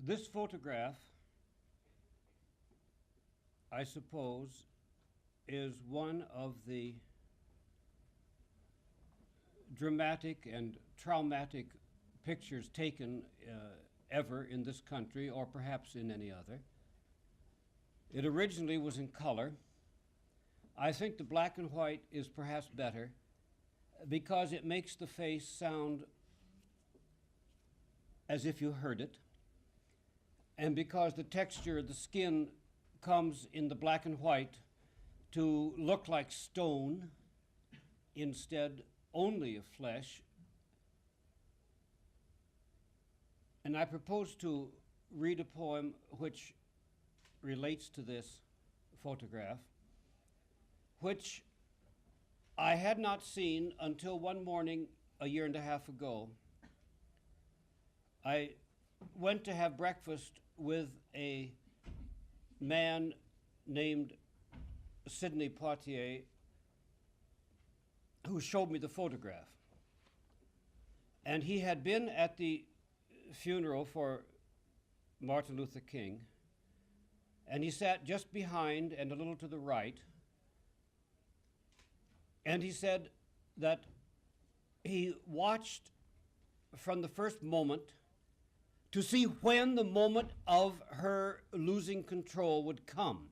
This photograph, I suppose, is one of the dramatic and traumatic pictures taken ever in this country, or perhaps in any other. It originally was in color. I think the black and white is perhaps better because it makes the face sound as if you heard it, and because the texture of the skin comes in the black and white to look like stone instead only of flesh. And I propose to read a poem which relates to this photograph, which I had not seen until one morning a year and a half ago. I went to have breakfast with a man named Sidney Poitier, who showed me the photograph. And he had been at the funeral for Martin Luther King, and he sat just behind and a little to the right. And he said that he watched from the first moment to see when the moment of her losing control would come.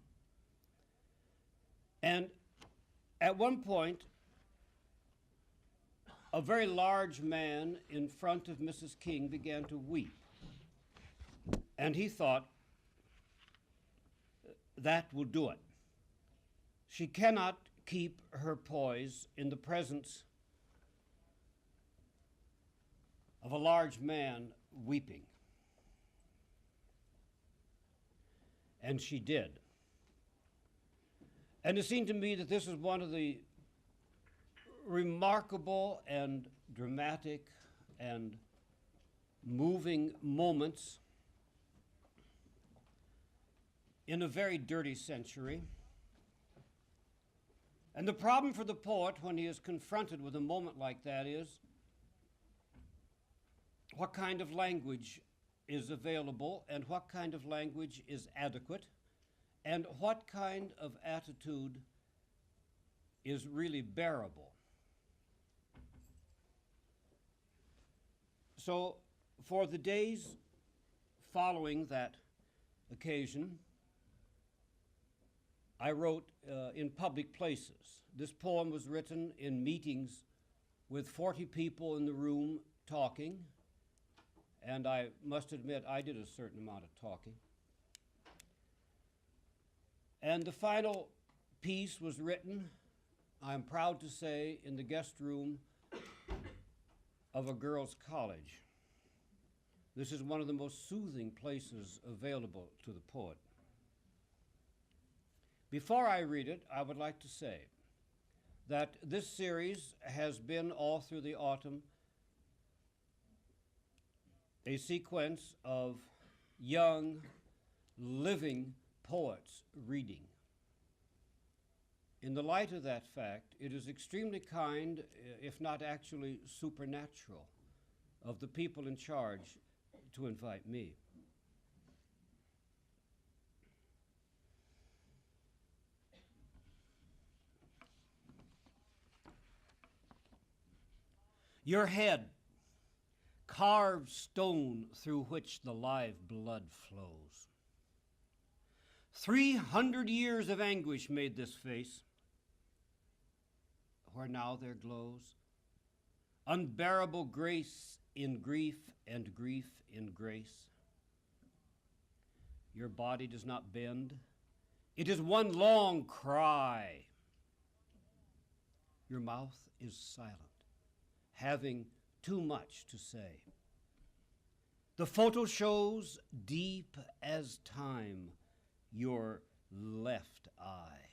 And at one point, a very large man in front of Mrs. King began to weep. And he thought, that will do it. She cannot keep her poise in the presence of a large man weeping. And she did. And it seemed to me that this was one of the remarkable and dramatic and moving moments in a very dirty century. And the problem for the poet when he is confronted with a moment like that is, what kind of language is available, and what kind of language is adequate, and what kind of attitude is really bearable. So for the days following that occasion, I wrote in public places. This poem was written in meetings with 40 people in the room talking, and I must admit I did a certain amount of talking. And the final piece was written, I'm proud to say, in the guest room of a girls' college. This is one of the most soothing places available to the poet. Before I read it, I would like to say that this series has been all through the autumn a sequence of young, living poets reading. In the light of that fact, it is extremely kind, if not actually supernatural, of the people in charge to invite me. Your head, carved stone through which the live blood flows. 300 years of anguish made this face, where now there glows unbearable grace in grief and grief in grace. Your body does not bend. It is one long cry. Your mouth is silent, having too much to say. The photo shows deep as time your left eye.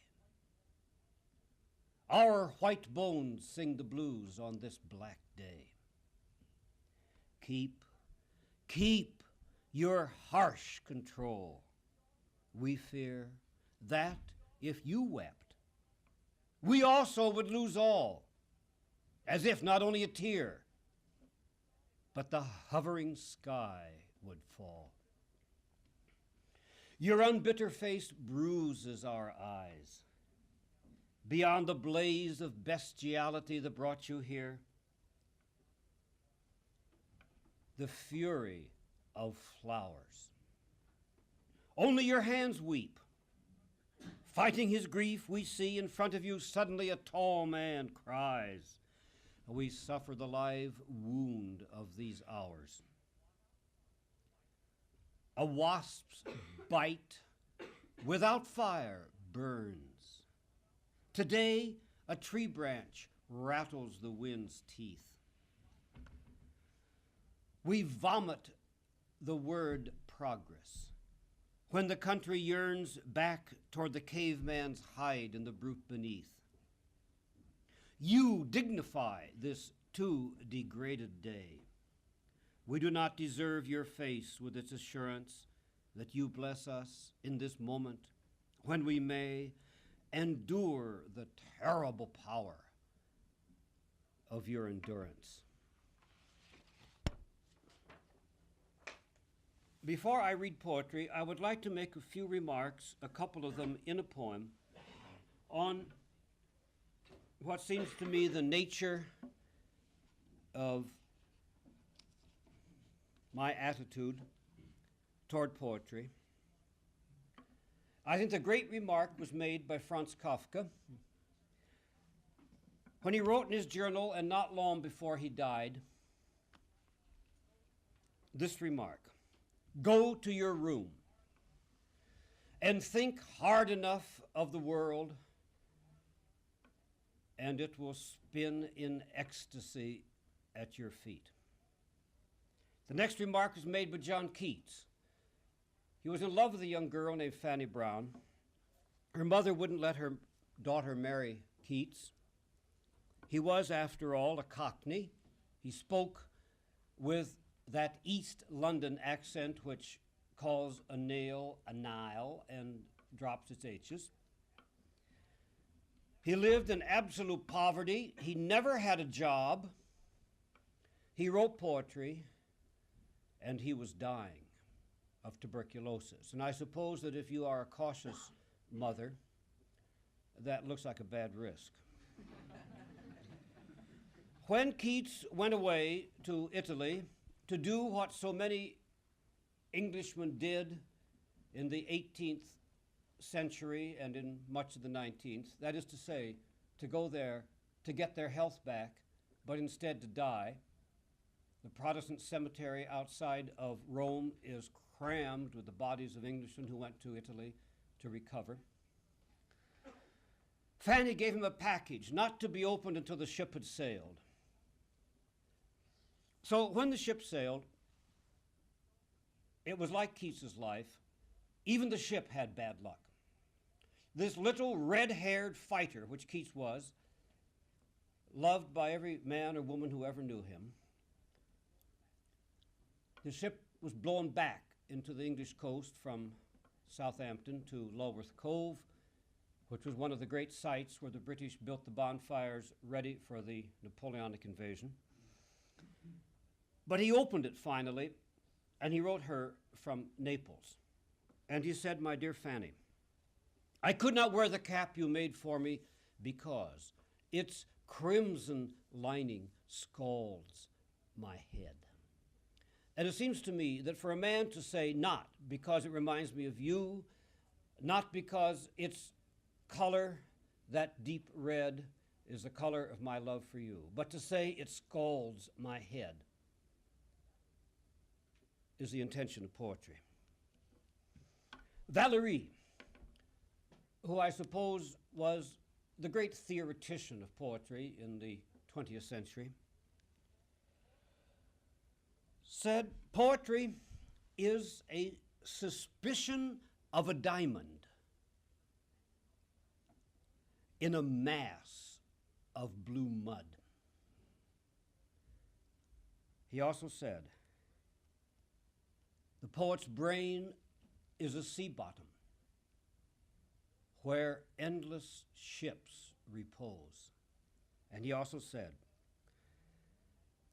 Our white bones sing the blues on this black day. Keep your harsh control. We fear that if you wept, we also would lose all, as if not only a tear, but the hovering sky would fall. Your unbitter face bruises our eyes. Beyond the blaze of bestiality that brought you here, the fury of flowers. Only your hands weep. Fighting his grief, we see in front of you suddenly a tall man cries. We suffer the live wound of these hours. A wasp's bite without fire burns. Today, a tree branch rattles the wind's teeth. We vomit the word progress when the country yearns back toward the caveman's hide in the brute beneath. You dignify this too degraded day. We do not deserve your face with its assurance that you bless us in this moment when we may endure the terrible power of your endurance. Before I read poetry, I would like to make a few remarks, a couple of them in a poem, on what seems to me the nature of my attitude toward poetry. I think the great remark was made by Franz Kafka when he wrote in his journal, and not long before he died, this remark: go to your room and think hard enough of the world, and it will spin in ecstasy at your feet. The next remark was made by John Keats. He was in love with a young girl named Fanny Brown. Her mother wouldn't let her daughter marry Keats. He was, after all, a Cockney. He spoke with that East London accent which calls a nail a Nile and drops its H's. He lived in absolute poverty. He never had a job. He wrote poetry, and he was dying of tuberculosis. And I suppose that if you are a cautious mother, that looks like a bad risk. When Keats went away to Italy to do what so many Englishmen did in the 18th century and in much of the 19th, that is to say, to go there to get their health back, but instead to die. The Protestant cemetery outside of Rome is crammed with the bodies of Englishmen who went to Italy to recover. Fanny gave him a package not to be opened until the ship had sailed. So when the ship sailed, it was like Keats's life. Even the ship had bad luck. This little red-haired fighter, which Keats was, loved by every man or woman who ever knew him, the ship was blown back into the English coast from Southampton to Lulworth Cove, which was one of the great sites where the British built the bonfires ready for the Napoleonic invasion. But he opened it finally, and he wrote her from Naples. And he said, "My dear Fanny, I could not wear the cap you made for me because its crimson lining scalds my head." And it seems to me that for a man to say, not because it reminds me of you, not because its color, that deep red, is the color of my love for you, but to say it scalds my head, is the intention of poetry. Valéry, who I suppose was the great theoretician of poetry in the 20th century, said, poetry is a suspicion of a diamond in a mass of blue mud. He also said, the poet's brain is a sea bottom where endless ships repose. And he also said,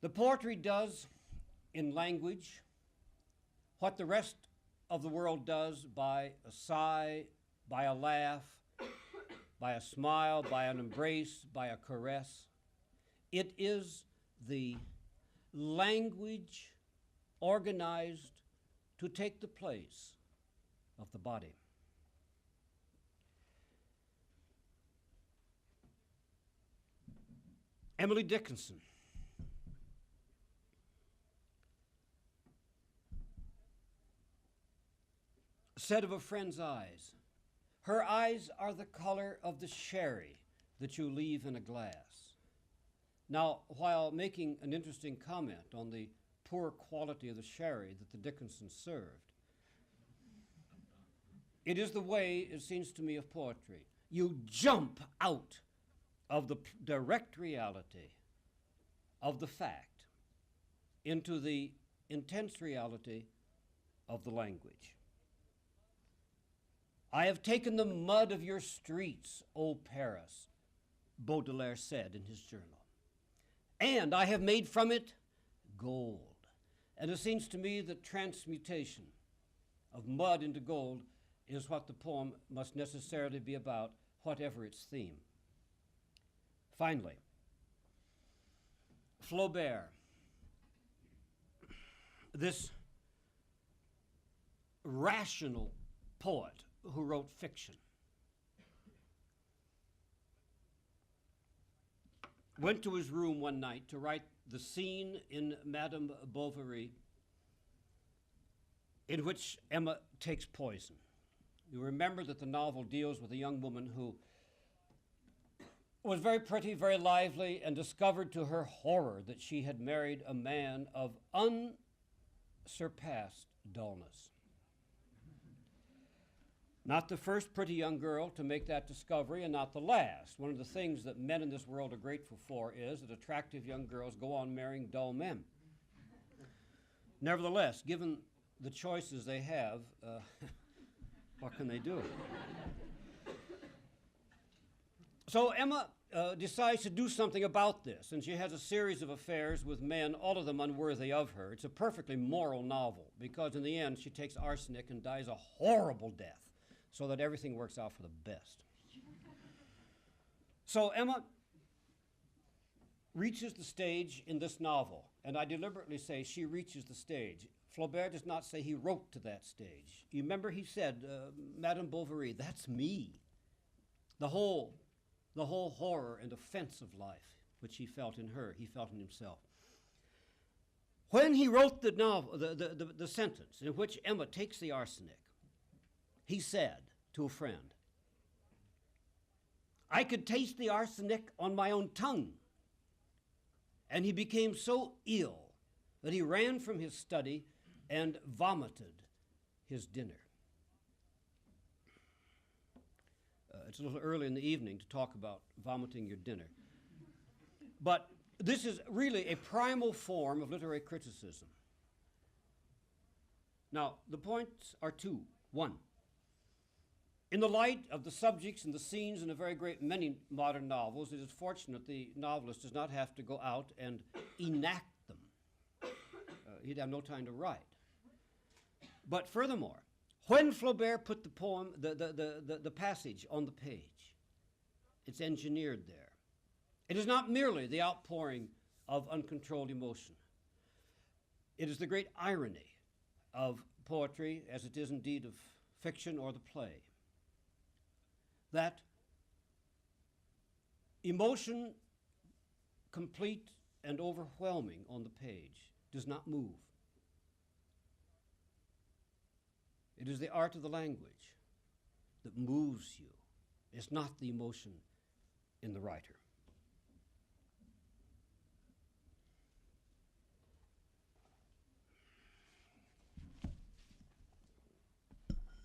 the poetry does in language what the rest of the world does by a sigh, by a laugh, by a smile, by an embrace, by a caress. It is the language organized to take the place of the body. Emily Dickinson said of a friend's eyes, "Her eyes are the color of the sherry that you leave in a glass." Now, while making an interesting comment on the poor quality of the sherry that the Dickinsons served, it is the way, it seems to me, of poetry. You jump out of the direct reality of the fact into the intense reality of the language. "I have taken the mud of your streets, O Paris," Baudelaire said in his journal, "and I have made from it gold." And it seems to me that transmutation of mud into gold is what the poem must necessarily be about, whatever its theme. Finally, Flaubert, this rational poet who wrote fiction, went to his room one night to write the scene in Madame Bovary in which Emma takes poison. You remember that the novel deals with a young woman who was very pretty, very lively, and discovered to her horror that she had married a man of unsurpassed dullness. Not the first pretty young girl to make that discovery, and not the last. One of the things that men in this world are grateful for is that attractive young girls go on marrying dull men. Nevertheless, given the choices they have, what can they do? So Emma decides to do something about this, and she has a series of affairs with men, all of them unworthy of her. It's a perfectly moral novel, because in the end she takes arsenic and dies a horrible death, so that everything works out for the best. So Emma reaches the stage in this novel, and I deliberately say she reaches the stage. Flaubert does not say he wrote to that stage. You remember he said, Madame Bovary, that's me. The whole horror and offense of life, which he felt in her, he felt in himself. When he wrote the novel, the sentence in which Emma takes the arsenic, he said to a friend, "I could taste the arsenic on my own tongue." And he became so ill that he ran from his study and vomited his dinner. It's a little early in the evening to talk about vomiting your dinner. But this is really a primal form of literary criticism. Now, the points are two. One, in the light of the subjects and the scenes in a very great many modern novels, it is fortunate the novelist does not have to go out and enact them. He'd have no time to write. But furthermore, when Flaubert put the poem, the passage on the page, it's engineered there. It is not merely the outpouring of uncontrolled emotion. It is the great irony of poetry, as it is indeed of fiction or the play, that emotion complete and overwhelming on the page does not move. It is the art of the language that moves you. It's not the emotion in the writer.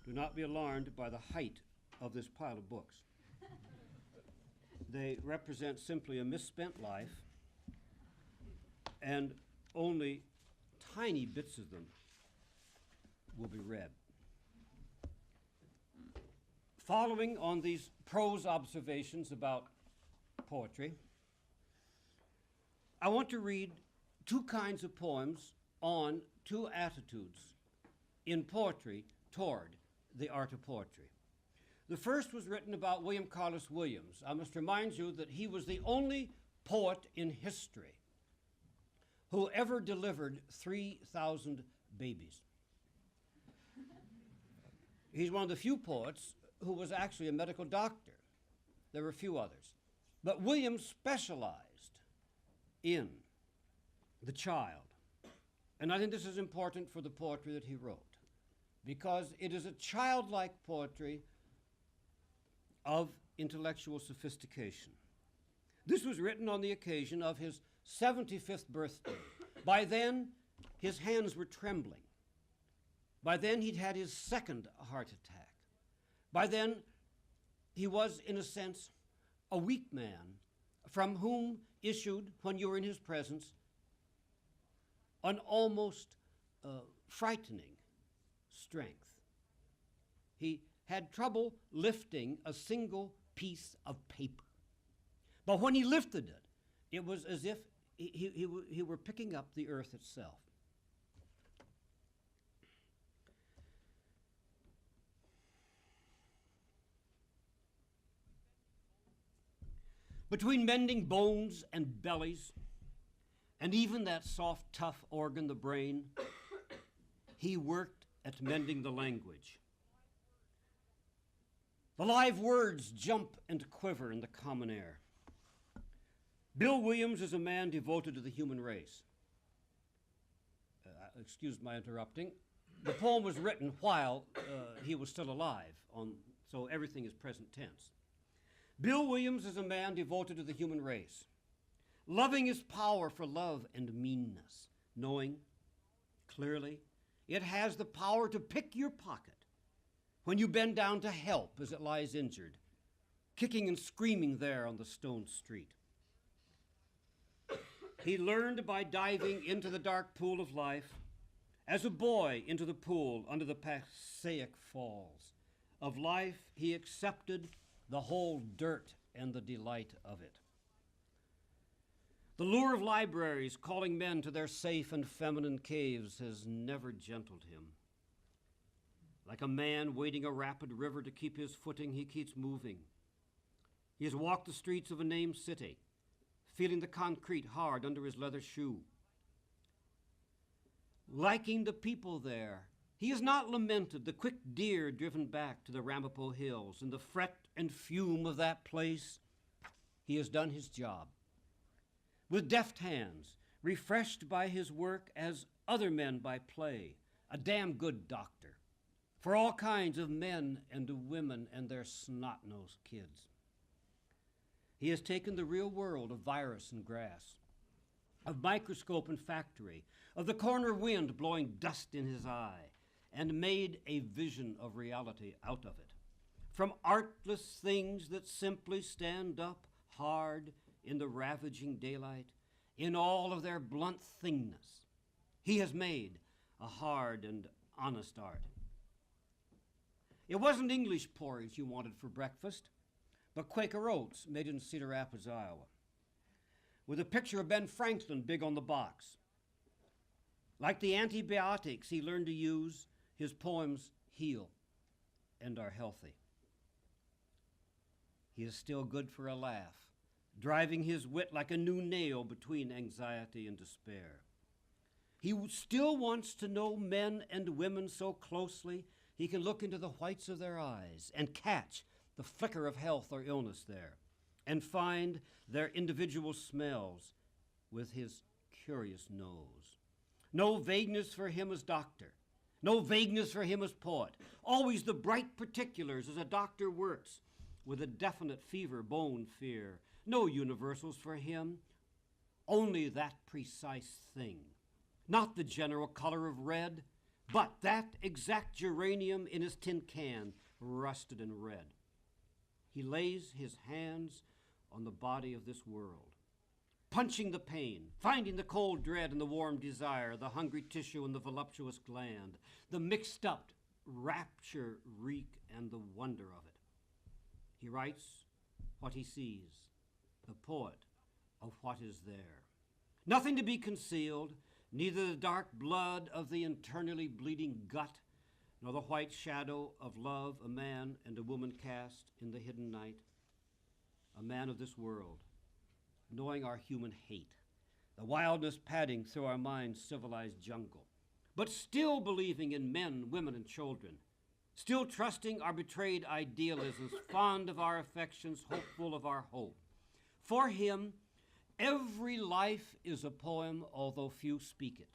Do not be alarmed by the height of this pile of books. They represent simply a misspent life, and only tiny bits of them will be read. Following on these prose observations about poetry, I want to read two kinds of poems on two attitudes in poetry toward the art of poetry. The first was written about William Carlos Williams. I must remind you that he was the only poet in history who ever delivered 3,000 babies. He's one of the few poets who was actually a medical doctor. There were a few others. But Williams specialized in the child. And I think this is important for the poetry that he wrote, because it is a childlike poetry of intellectual sophistication. This was written on the occasion of his 75th birthday. By then, his hands were trembling. By then, he'd had his second heart attack. By then, he was, in a sense, a weak man from whom issued, when you were in his presence, an almost frightening strength. He had trouble lifting a single piece of paper. But when he lifted it, it was as if he were picking up the earth itself. Between mending bones and bellies, and even that soft, tough organ, the brain, he worked at mending the language. The live words jump and quiver in the common air. Bill Williams is a man devoted to the human race. Excuse my interrupting. The poem was written while he was still alive, so everything is present tense. Bill Williams is a man devoted to the human race, loving his power for love and meanness, knowing clearly it has the power to pick your pocket when you bend down to help as it lies injured, kicking and screaming there on the stone street. He learned by diving into the dark pool of life, as a boy into the pool under the Passaic Falls. Of life, he accepted the whole dirt and the delight of it. The lure of libraries calling men to their safe and feminine caves has never gentled him. Like a man wading a rapid river to keep his footing, he keeps moving. He has walked the streets of a named city, feeling the concrete hard under his leather shoe. Liking the people there, he has not lamented the quick deer driven back to the Ramapo Hills and the fret and fume of that place. He has done his job. With deft hands, refreshed by his work as other men by play, a damn good doctor for all kinds of men and women and their snot-nosed kids. He has taken the real world of virus and grass, of microscope and factory, of the corner wind blowing dust in his eye, and made a vision of reality out of it. From artless things that simply stand up hard in the ravaging daylight, in all of their blunt thingness, he has made a hard and honest art. It wasn't English porridge you wanted for breakfast, but Quaker oats made in Cedar Rapids, Iowa, with a picture of Ben Franklin big on the box. Like the antibiotics he learned to use, his poems heal and are healthy. He is still good for a laugh, driving his wit like a new nail between anxiety and despair. He still wants to know men and women so closely he can look into the whites of their eyes and catch the flicker of health or illness there, and find their individual smells with his curious nose. No vagueness for him as doctor, no vagueness for him as poet, always the bright particulars as a doctor works, with a definite fever, bone fear. No universals for him, only that precise thing. Not the general color of red, but that exact geranium in his tin can, rusted and red. He lays his hands on the body of this world, punching the pain, finding the cold dread and the warm desire, the hungry tissue and the voluptuous gland, the mixed up rapture, reek, and the wonder of it. He writes what he sees, the poet of what is there. Nothing to be concealed, neither the dark blood of the internally bleeding gut, nor the white shadow of love a man and a woman cast in the hidden night. A man of this world, knowing our human hate, the wildness padding through our minds' civilized jungle, but still believing in men, women, and children, still trusting our betrayed idealisms, fond of our affections, hopeful of our hope. For him, every life is a poem, although few speak it.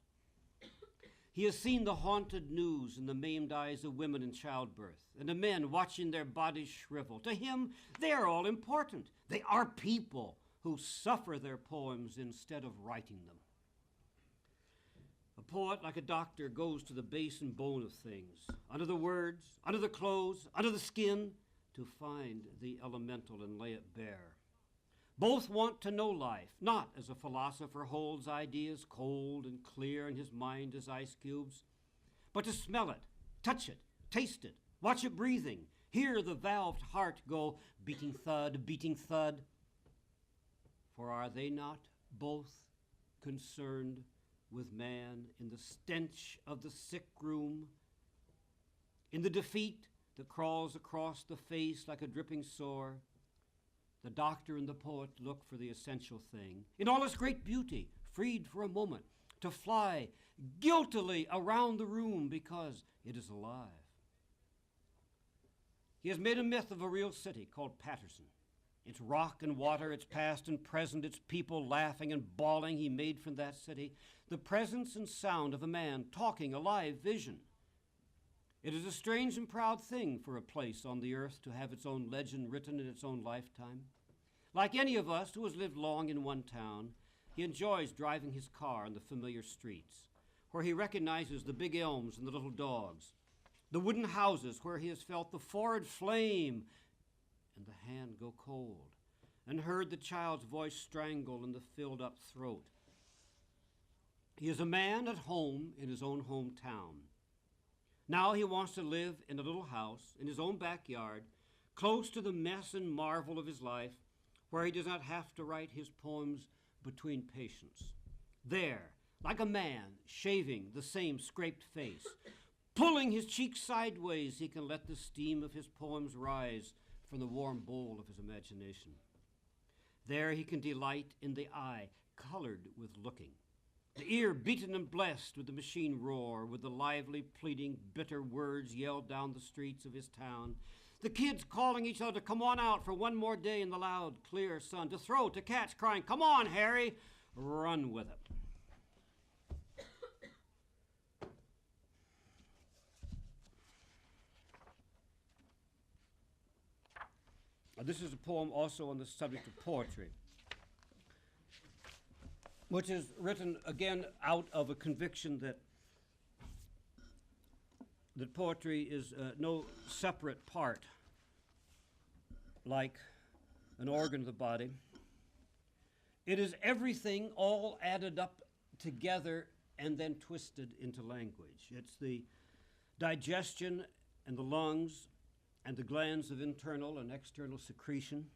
He has seen the haunted news in the maimed eyes of women in childbirth, and the men watching their bodies shrivel. To him, they are all important. They are people who suffer their poems instead of writing them. A poet, like a doctor, goes to the base and bone of things, under the words, under the clothes, under the skin, to find the elemental and lay it bare. Both want to know life, not as a philosopher holds ideas cold and clear in his mind as ice cubes, but to smell it, touch it, taste it, watch it breathing, hear the valved heart go beating thud, beating thud. For are they not both concerned with man in the stench of the sick room, in the defeat that crawls across the face like a dripping sore? The doctor and the poet look for the essential thing, in all its great beauty, freed for a moment, to fly guiltily around the room because it is alive. He has made a myth of a real city called Patterson. Its rock and water, its past and present, its people laughing and bawling he made from that city, the presence and sound of a man talking a live vision. It is a strange and proud thing for a place on the earth to have its own legend written in its own lifetime. Like any of us who has lived long in one town, he enjoys driving his car on the familiar streets, where he recognizes the big elms and the little dogs, the wooden houses where he has felt the forward flame and the hand go cold, and heard the child's voice strangle in the filled-up throat. He is a man at home in his own hometown. Now he wants to live in a little house in his own backyard, close to the mess and marvel of his life, where he does not have to write his poems between patients. There, like a man shaving the same scraped face, pulling his cheeks sideways, he can let the steam of his poems rise from the warm bowl of his imagination. There he can delight in the eye, colored with looking, the ear beaten and blessed with the machine roar, with the lively, pleading, bitter words yelled down the streets of his town, the kids calling each other to come on out for one more day in the loud, clear sun, to throw, to catch, crying, "Come on, Harry, run with it." This is a poem also on the subject of poetry, which is written again out of a conviction that poetry is no separate part, like an organ of the body. It is everything all added up together and then twisted into language. It's the digestion and the lungs and the glands of internal and external secretion,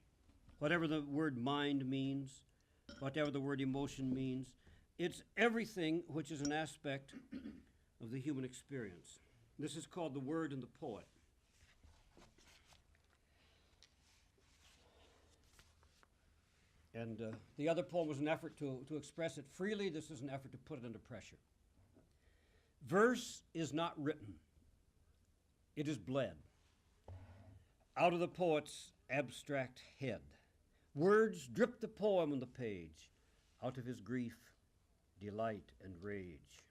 whatever the word mind means, whatever the word emotion means. It's everything which is an aspect of the human experience. This is called the word and the poet. And the other poem was an effort to express it freely. This is an effort to put it under pressure. Verse is not written. It is bled out of the poet's abstract head. Words drip the poem on the page, out of his grief, delight, and rage.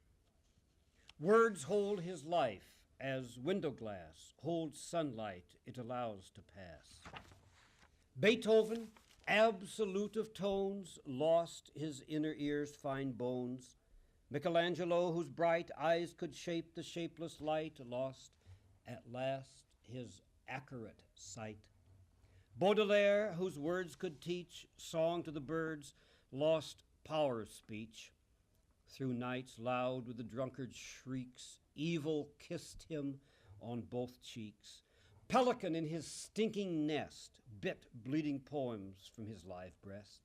Words hold his life as window glass holds sunlight it allows to pass. Beethoven, absolute of tones, lost his inner ear's fine bones. Michelangelo, whose bright eyes could shape the shapeless light, lost at last his accurate sight. Baudelaire, whose words could teach song to the birds, lost power of speech. Through nights loud with the drunkard's shrieks, evil kissed him on both cheeks. Pelican in his stinking nest bit bleeding poems from his live breast.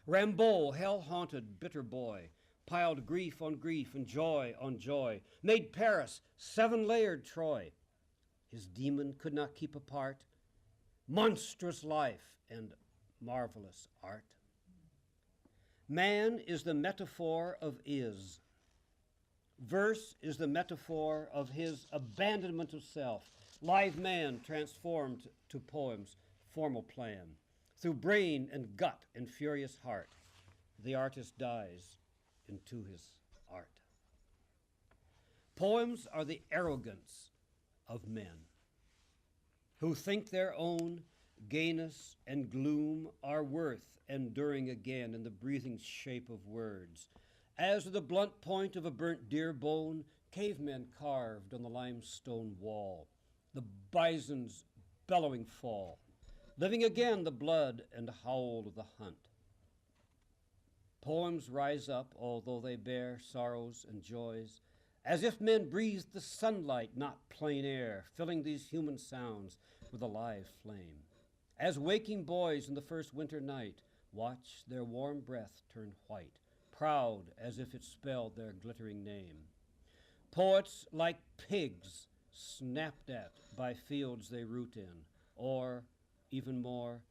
Rimbaud, hell-haunted, bitter boy, piled grief on grief and joy on joy, made Paris seven-layered Troy. His demon could not keep apart monstrous life and marvelous art. Man is the metaphor of is. Verse is the metaphor of his abandonment of self. Live man transformed to poem's formal plan. Through brain and gut and furious heart, the artist dies into his art. Poems are the arrogance of men who think their own gayness and gloom are worth enduring again in the breathing shape of words. As with the blunt point of a burnt deer bone, cavemen carved on the limestone wall, the bison's bellowing fall, living again the blood and howl of the hunt. Poems rise up, although they bear sorrows and joys, as if men breathed the sunlight, not plain air, filling these human sounds with a live flame. As waking boys in the first winter night watch their warm breath turn white, proud as if it spelled their glittering name. Poets, like pigs, snapped at by fields they root in, or, even more,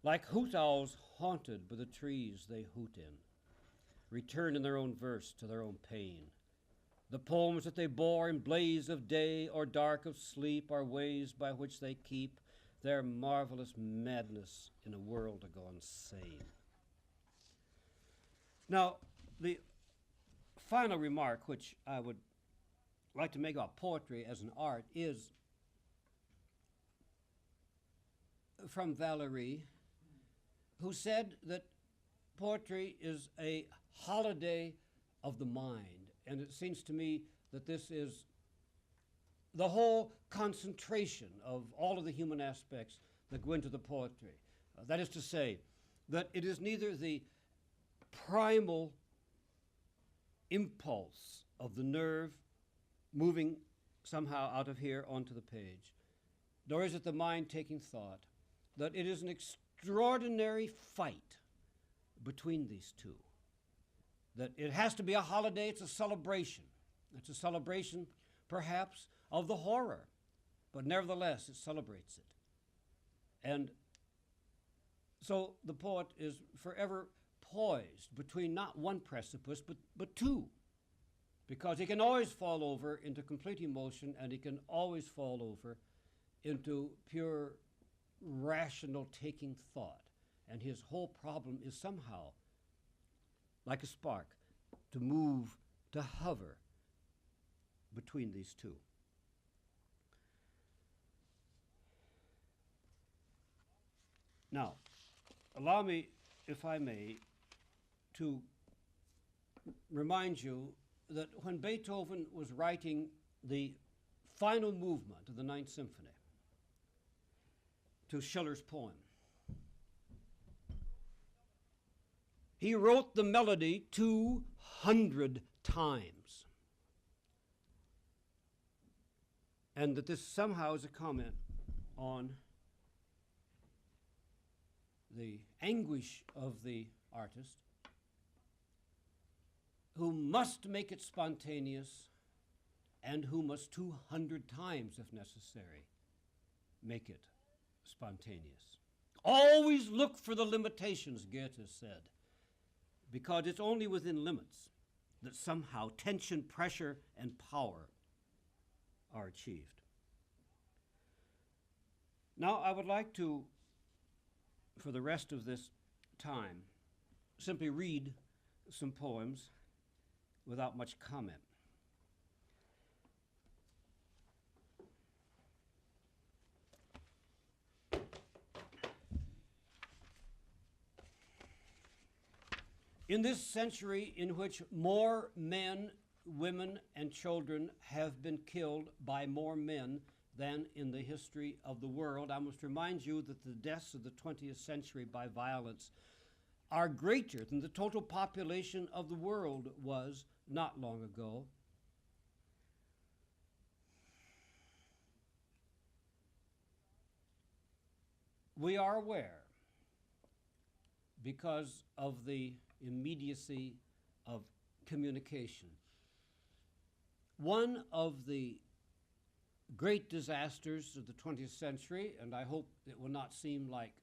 like hoot owls haunted by the trees they hoot in, return in their own verse to their own pain. The poems that they bore in blaze of day or dark of sleep are ways by which they keep their marvelous madness in a world gone sane. Now, the final remark which I would like to make about poetry as an art is from Valéry, who said that poetry is a holiday of the mind. And it seems to me that this is the whole concentration of all of the human aspects that go into the poetry. That is to say, that it is neither the primal impulse of the nerve moving somehow out of here onto the page, nor is it the mind taking thought, that it is an extraordinary fight between these two. That it has to be a holiday, it's a celebration. It's a celebration, perhaps, of the horror, but nevertheless, it celebrates it. And so the poet is forever poised between not one precipice, but two, because he can always fall over into complete emotion, and he can always fall over into pure rational taking thought. And his whole problem is somehow, like a spark, to move, to hover between these two. Now, allow me, if I may, to remind you that when Beethoven was writing the final movement of the Ninth Symphony to Schiller's poem, he wrote the melody 200 times. And that this somehow is a comment on the anguish of the artist, who must make it spontaneous and who must 200 times, if necessary, make it spontaneous. Always look for the limitations, Goethe said, because it's only within limits that somehow tension, pressure, and power are achieved. Now, I would like to, for the rest of this time, simply read some poems without much comment. In this century in which more men, women, and children have been killed by more men than in the history of the world, I must remind you that the deaths of the 20th century by violence are greater than the total population of the world was not long ago. We are aware, because of the immediacy of communication. One of the great disasters of the 20th century, and I hope it will not seem like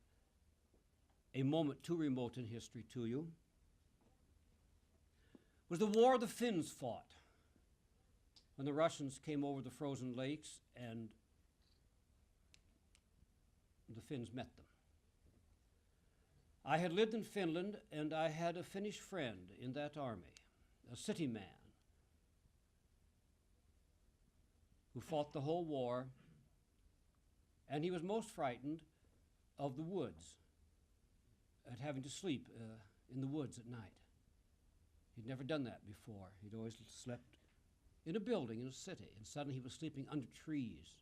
a moment too remote in history to you, was the war the Finns fought when the Russians came over the frozen lakes and the Finns met them. I had lived in Finland, and I had a Finnish friend in that army, a city man, who fought the whole war, and he was most frightened of the woods, at having to sleep in the woods at night. He'd never done that before. He'd always slept in a building in a city, and suddenly he was sleeping under trees.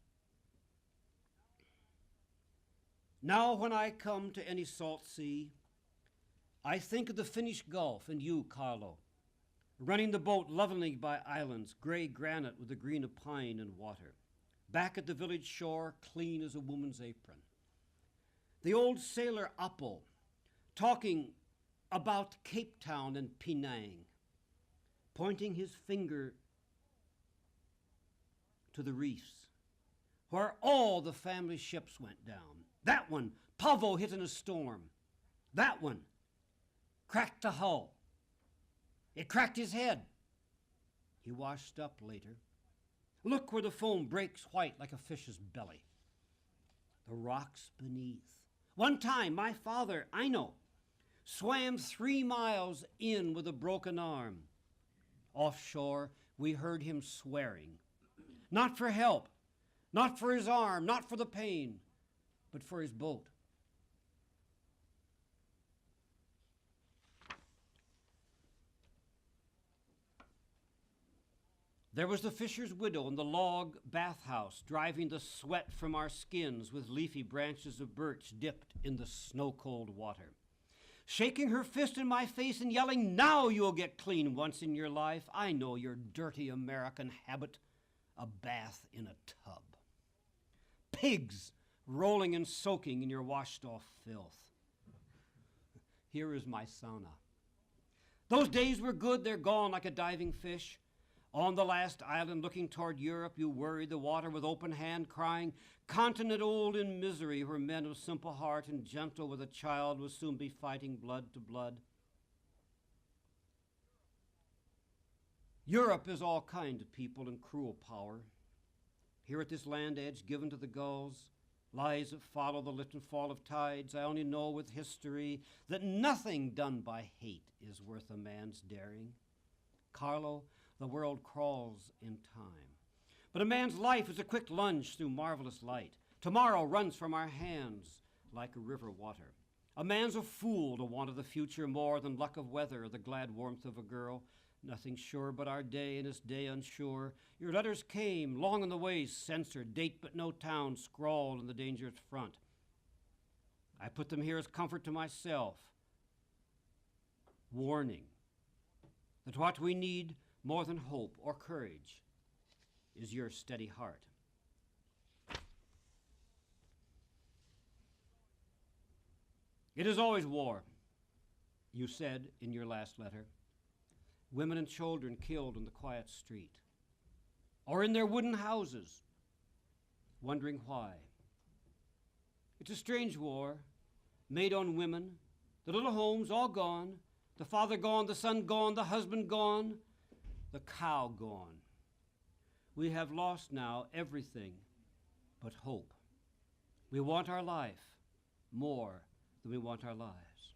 Now when I come to any salt sea, I think of the Finnish Gulf and you, Carlo, running the boat lovingly by islands, gray granite with the green of pine and water, back at the village shore, clean as a woman's apron. The old sailor Apple, talking about Cape Town and Penang, pointing his finger to the reefs, where all the family ships went down. That one, Pavo hit in a storm. That one cracked the hull. It cracked his head. He washed up later. Look where the foam breaks white like a fish's belly. The rocks beneath. One time, my father, I know, swam 3 miles in with a broken arm. Offshore, we heard him swearing. Not for help, not for his arm, not for the pain, but for his boat. There was the fisher's widow in the log bathhouse, driving the sweat from our skins with leafy branches of birch dipped in the snow-cold water, shaking her fist in my face and yelling, "Now you'll get clean once in your life. I know your dirty American habit, a bath in a tub. Pigs rolling and soaking in your washed-off filth. Here is my sauna. Those days were good, they're gone like a diving fish. On the last island, looking toward Europe, you worried the water with open hand, crying, continent old in misery, where men of simple heart and gentle with a child will soon be fighting blood to blood. Europe is all kind of people and cruel power. Here at this land edge given to the gulls, lies that follow the lift and fall of tides, I only know with history that nothing done by hate is worth a man's daring. Carlo, the world crawls in time. But a man's life is a quick lunge through marvelous light. Tomorrow runs from our hands like a river water. A man's a fool to want of the future more than luck of weather or the glad warmth of a girl. Nothing sure but our day, and its day unsure. Your letters came, long on the way, censored, date but no town, scrawled in the dangerous front. I put them here as comfort to myself. Warning that what we need more than hope or courage is your steady heart. It is always war, you said in your last letter. Women and children killed in the quiet street, or in their wooden houses, wondering why. It's a strange war, made on women, the little homes all gone, the father gone, the son gone, the husband gone, the cow gone. We have lost now everything but hope. We want our life more than we want our lives.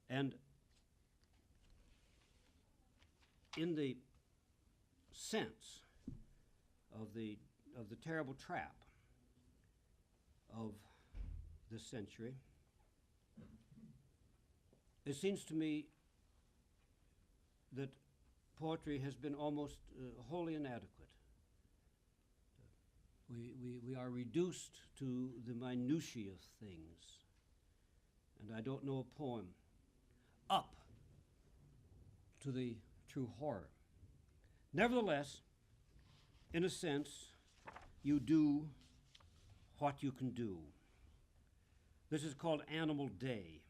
And in the sense of the terrible trap of this century, it seems to me that poetry has been almost wholly inadequate. We are reduced to the minutiae of things, and I don't know a poem up to the true horror. Nevertheless, in a sense, you do what you can do. This is called Animal Day.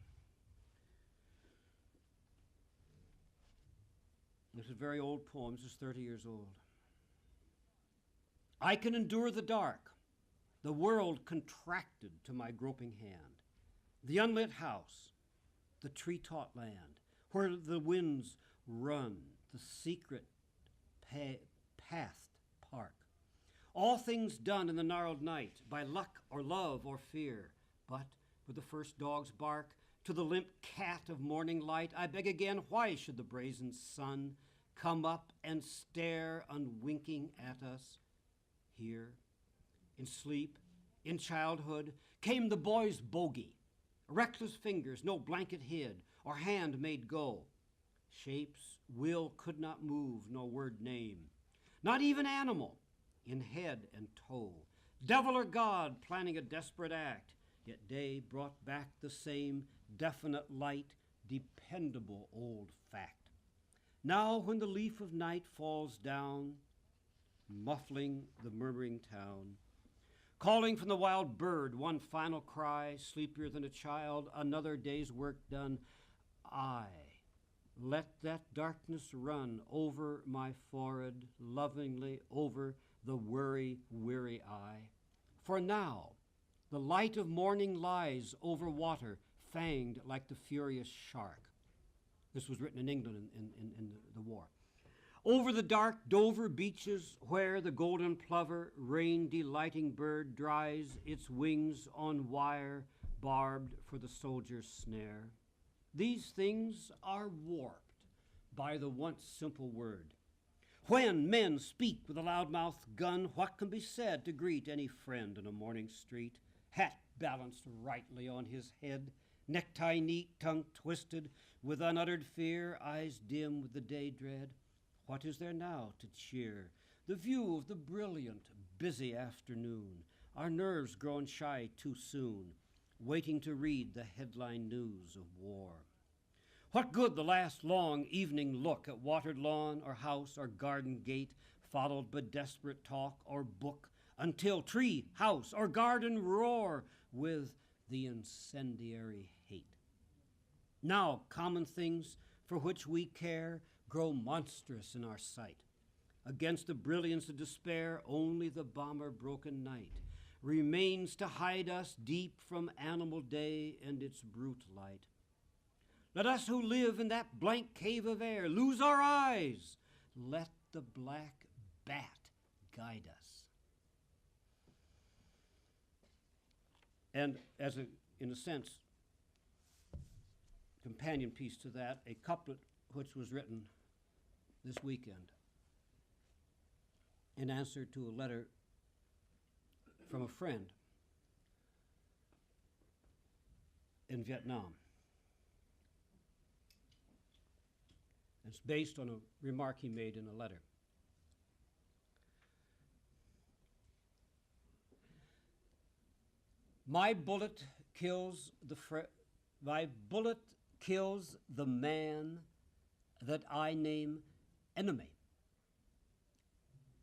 This is a very old poem. This is 30 years old. I can endure the dark, the world contracted to my groping hand, the unlit house, the tree-taught land, where the winds run, the secret pathed park. All things done in the gnarled night, by luck or love or fear. But with the first dog's bark, to the limp cat of morning light, I beg again, why should the brazen sun come up and stare unwinking at us? Here, in sleep, in childhood, came the boy's bogey. Reckless fingers, no blanket hid, or hand made go. Shapes will could not move, no word name. Not even animal, in head and toe. Devil or God planning a desperate act, yet day brought back the same definite light, dependable old fact. Now when the leaf of night falls down, muffling the murmuring town, calling from the wild bird one final cry, sleepier than a child, another day's work done, I let that darkness run over my forehead, lovingly over the weary eye. For now, the light of morning lies over water, fanged like the furious shark. This was written in England in the war. Over the dark Dover beaches, where the golden plover, rain-delighting bird, dries its wings on wire barbed for the soldier's snare. These things are warped by the once simple word. When men speak with a loud-mouthed gun, what can be said to greet any friend in a morning street? Hat balanced rightly on his head, necktie neat, tongue twisted, with unuttered fear, eyes dim with the day dread. What is there now to cheer the view of the brilliant, busy afternoon, our nerves grown shy too soon, waiting to read the headline news of war? What good the last long evening look at watered lawn or house or garden gate, followed by desperate talk or book, until tree, house, or garden roar with the incendiary hate? Now common things for which we care grow monstrous in our sight. Against the brilliance of despair, only the bomber-broken night remains to hide us deep from animal day and its brute light. Let us who live in that blank cave of air lose our eyes. Let the black bat guide us. And as in a sense, companion piece to that, a couplet which was written this weekend in answer to a letter from a friend in Vietnam. It's based on a remark he made in a letter. My bullet kills the man that I name enemy.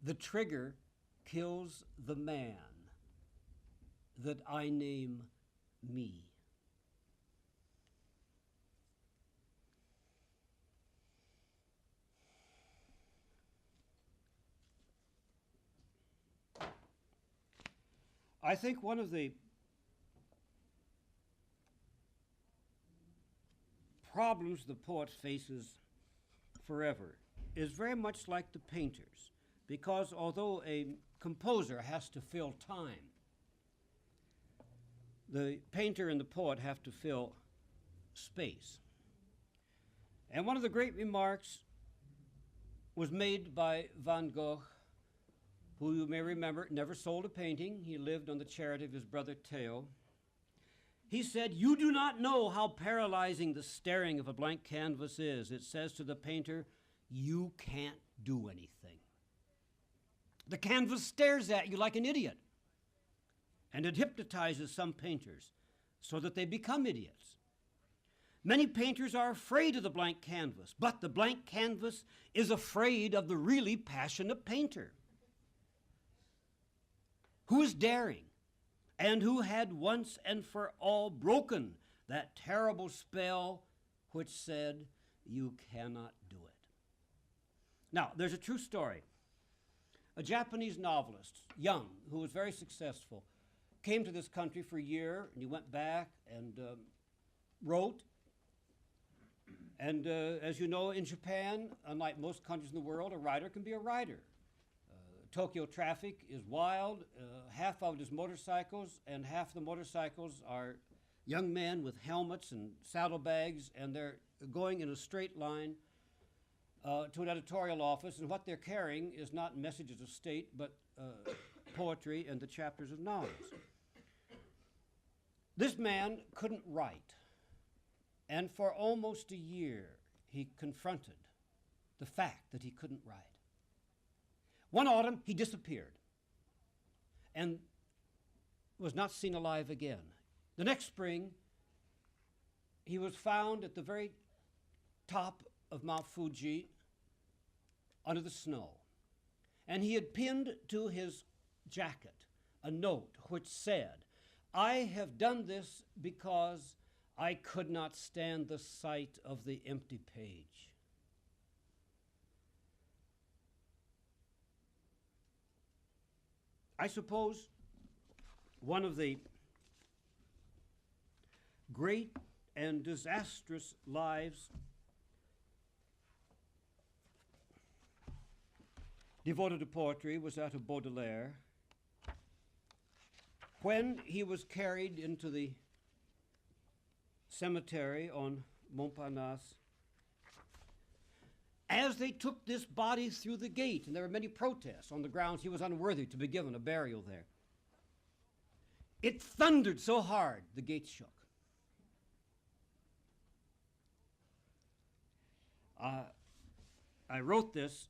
The trigger kills the man that I name me. I think one of the problems the poet faces forever is very much like the painters, because although a composer has to fill time, the painter and the poet have to fill space. And one of the great remarks was made by Van Gogh, who you may remember never sold a painting. He lived on the charity of his brother Theo. He said, "You do not know how paralyzing the staring of a blank canvas is. It says to the painter, you can't do anything. The canvas stares at you like an idiot, and it hypnotizes some painters so that they become idiots. Many painters are afraid of the blank canvas, but the blank canvas is afraid of the really passionate painter, who is daring and who had once and for all broken that terrible spell which said, you cannot do it." Now, there's a true story. A Japanese novelist, young, who was very successful, came to this country for a year, and he went back and wrote. And as you know, in Japan, unlike most countries in the world, a writer can be a writer. Tokyo traffic is wild. Half of it is motorcycles, and half the motorcycles are young men with helmets and saddlebags, and they're going in a straight line to an editorial office, and what they're carrying is not messages of state, but poetry and the chapters of novels. This man couldn't write, and for almost a year he confronted the fact that he couldn't write. One autumn he disappeared and was not seen alive again. The next spring he was found at the very top of Mount Fuji under the snow, and he had pinned to his jacket a note which said, "I have done this because I could not stand the sight of the empty page." I suppose one of the great and disastrous lives devoted to poetry was that of Baudelaire. When he was carried into the cemetery on Montparnasse, as they took this body through the gate, and there were many protests on the grounds he was unworthy to be given a burial there, it thundered so hard the gates shook. I wrote this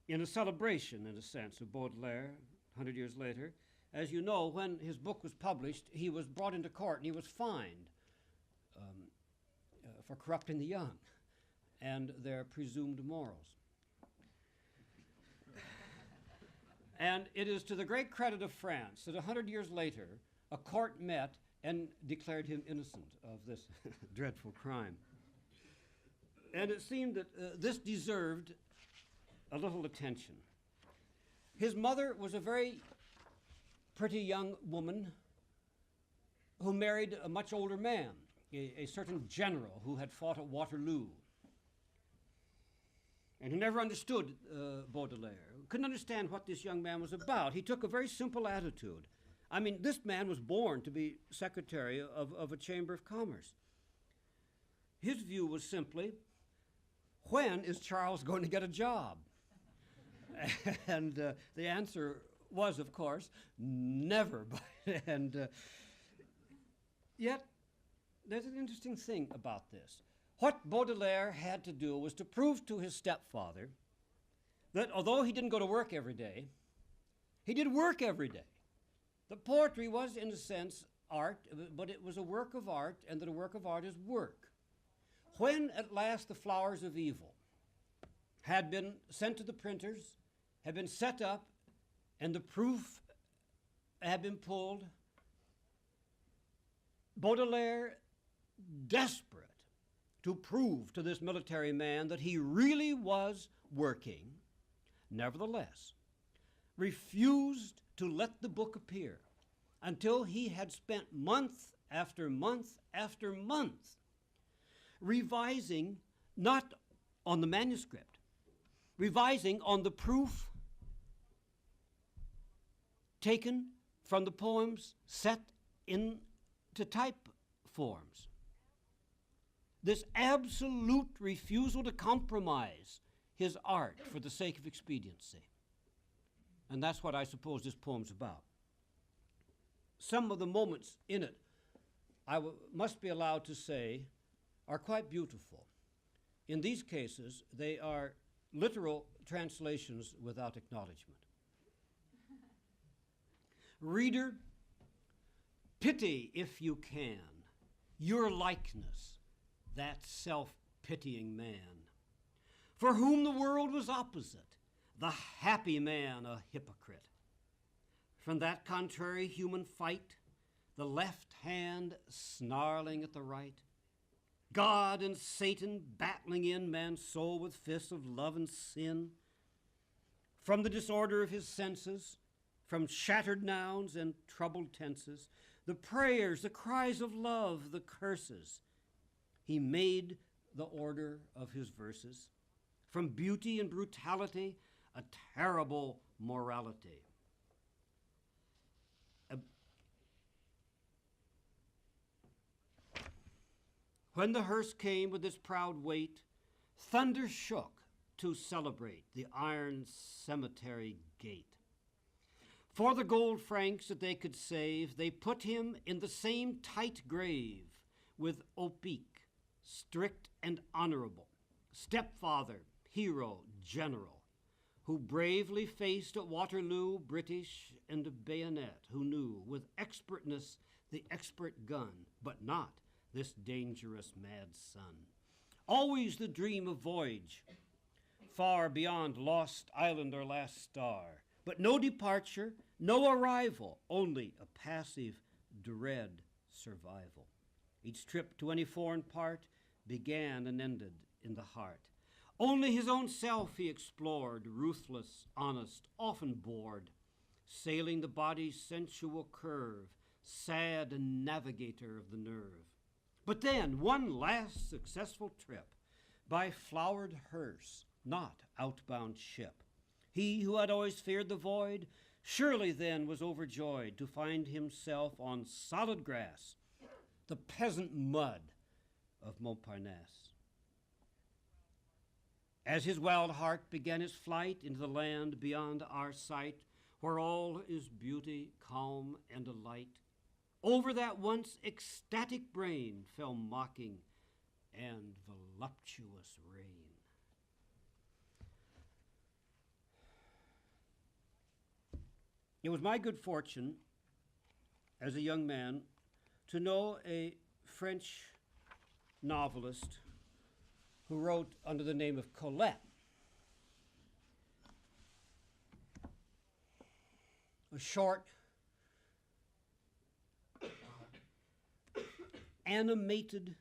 in a celebration, in a sense, of Baudelaire 100 years later. As you know, when his book was published, he was brought into court and he was fined for corrupting the young and their presumed morals. And it is to the great credit of France that 100 years later, a court met and declared him innocent of this dreadful crime. And it seemed that this deserved a little attention. His mother was a very pretty young woman who married a much older man, a certain general who had fought at Waterloo, and who never understood Baudelaire, couldn't understand what this young man was about. He took a very simple attitude. I mean, this man was born to be secretary of a chamber of commerce. His view was simply, when is Charles going to get a job? And the answer was, of course, never. And yet, there's an interesting thing about this. What Baudelaire had to do was to prove to his stepfather that although he didn't go to work every day, he did work every day. The poetry was, in a sense, art, but it was a work of art, and that a work of art is work. When at last the Flowers of Evil had been sent to the printers, had been set up, and the proof had been pulled, Baudelaire, desperate to prove to this military man that he really was working, nevertheless refused to let the book appear until he had spent month after month after month revising, not on the manuscript, revising on the proof taken from the poems set into type forms. This absolute refusal to compromise his art for the sake of expediency. And that's what I suppose this poem's about. Some of the moments in it, must be allowed to say, are quite beautiful. In these cases, they are literal translations without acknowledgement. Reader, pity, if you can, your likeness, that self-pitying man, for whom the world was opposite, the happy man a hypocrite. From that contrary human fight, the left hand snarling at the right, God and Satan battling in man's soul with fists of love and sin. From the disorder of his senses, from shattered nouns and troubled tenses, the prayers, the cries of love, the curses, he made the order of his verses. From beauty and brutality, a terrible morality. When the hearse came with its proud weight, thunder shook to celebrate the iron cemetery gate. For the gold francs that they could save, they put him in the same tight grave with Opique, strict and honorable, stepfather, hero, general, who bravely faced at Waterloo British and bayonet, who knew with expertness the expert gun, but not this dangerous mad son. Always the dream of voyage, far beyond lost island or last star, but no departure, no arrival, only a passive, dread survival. Each trip to any foreign part began and ended in the heart. Only his own self he explored, ruthless, honest, often bored, sailing the body's sensual curve, sad and navigator of the nerve. But then, one last successful trip by flowered hearse, not outbound ship. He who had always feared the void, surely then was overjoyed to find himself on solid grass, the peasant mud of Montparnasse. As his wild heart began its flight into the land beyond our sight, where all is beauty, calm, and delight, over that once ecstatic brain fell mocking and voluptuous rain. It was my good fortune as a young man to know a French novelist who wrote under the name of Colette. A short, animated,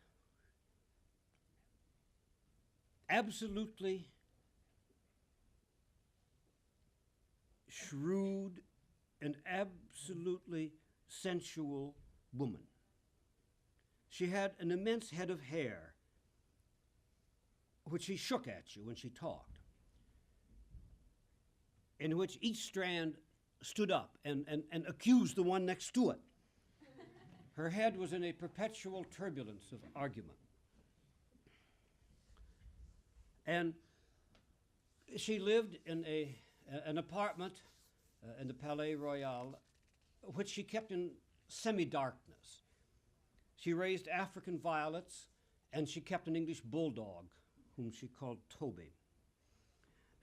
absolutely shrewd and absolutely sensual woman. She had an immense head of hair, which she shook at you when she talked, in which each strand stood up and accused the one next to it. Her head was in a perpetual turbulence of argument. And she lived in an apartment in the Palais Royal, which she kept in semi-darkness. She raised African violets, and she kept an English bulldog, whom she called Toby.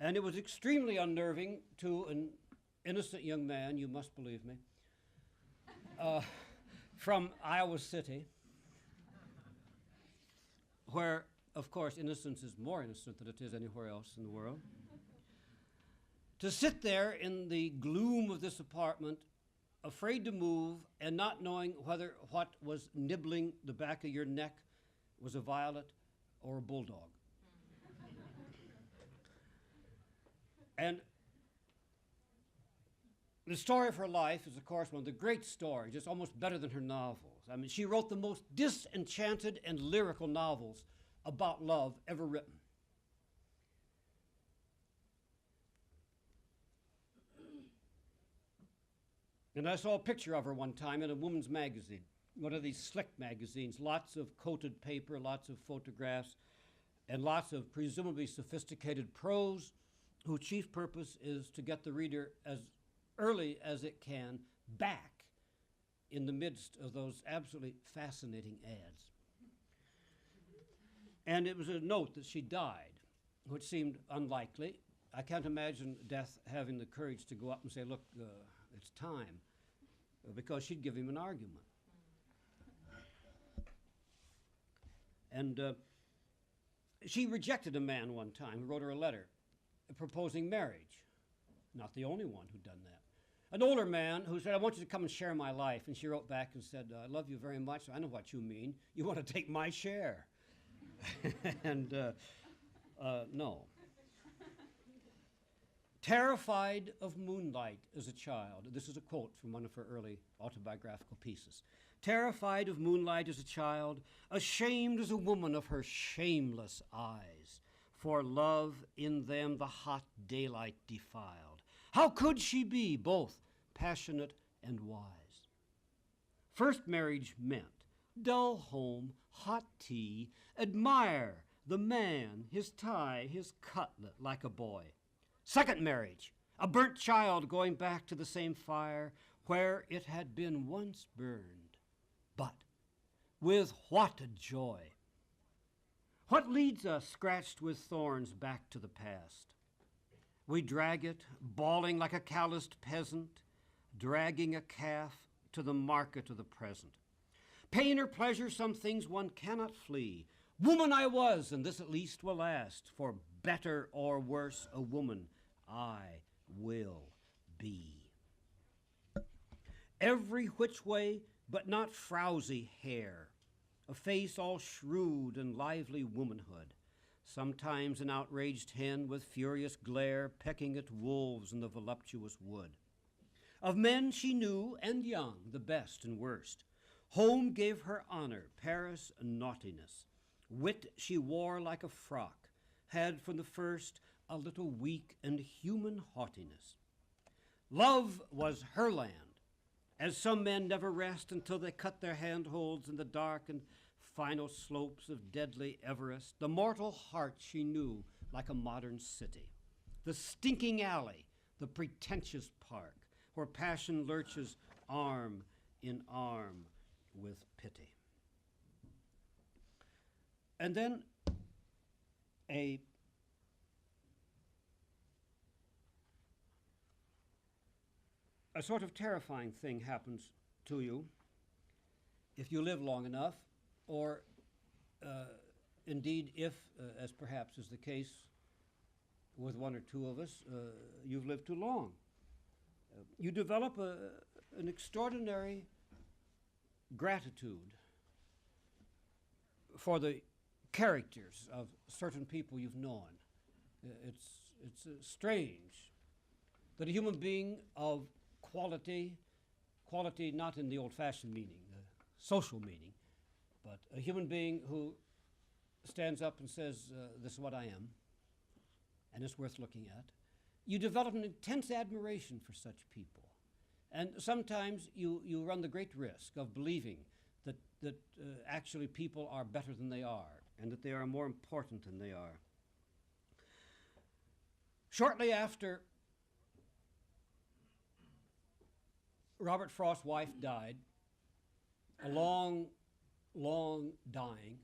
And it was extremely unnerving to an innocent young man, you must believe me, from Iowa City, where, of course, innocence is more innocent than it is anywhere else in the world. To sit there in the gloom of this apartment, afraid to move and not knowing whether what was nibbling the back of your neck was a violet or a bulldog. And the story of her life is, of course, one of the great stories. It's almost better than her novels. I mean, she wrote the most disenchanted and lyrical novels about love ever written. And I saw a picture of her one time in a woman's magazine, one of these slick magazines, lots of coated paper, lots of photographs, and lots of presumably sophisticated prose, whose chief purpose is to get the reader as early as it can back in the midst of those absolutely fascinating ads. And it was a note that she died, which seemed unlikely. I can't imagine Death having the courage to go up and say, look, it's time, because she'd give him an argument. And she rejected a man one time who wrote her a letter proposing marriage. Not the only one who'd done that. An older man who said, I want you to come and share my life. And she wrote back and said, I love you very much. I know what you mean. You want to take my share. And no. Terrified of moonlight as a child. This is a quote from one of her early autobiographical pieces. Terrified of moonlight as a child, ashamed as a woman of her shameless eyes, for love in them the hot daylight defiled. How could she be both passionate and wise? First marriage meant dull home, hot tea, admire the man, his tie, his cutlet like a boy. Second marriage, a burnt child going back to the same fire where it had been once burned. But with what a joy! What leads us, scratched with thorns, back to the past? We drag it, bawling like a calloused peasant, dragging a calf to the market of the present. Pain or pleasure, some things one cannot flee. Woman I was, and this at least will last, for better or worse a woman I will be. Every which way, but not frowsy hair, a face all shrewd and lively womanhood, sometimes an outraged hen with furious glare pecking at wolves in the voluptuous wood. Of men she knew, and young, the best and worst. Home gave her honor, Paris naughtiness. Wit she wore like a frock, had from the first a little weak and human haughtiness. Love was her land, as some men never rest until they cut their handholds in the dark and final slopes of deadly Everest. The mortal heart she knew like a modern city. The stinking alley, the pretentious park, where passion lurches arm in arm with pity. And then a sort of terrifying thing happens to you if you live long enough, or indeed if, as perhaps is the case with one or two of us, you've lived too long. You develop an extraordinary gratitude for the characters of certain people you've known. It's strange that a human being of quality not in the old-fashioned meaning, the social meaning, but a human being who stands up and says, this is what I am, and it's worth looking at. You develop an intense admiration for such people. And sometimes you run the great risk of believing that actually people are better than they are, and that they are more important than they are. Shortly after Robert Frost's wife died, a long, long dying,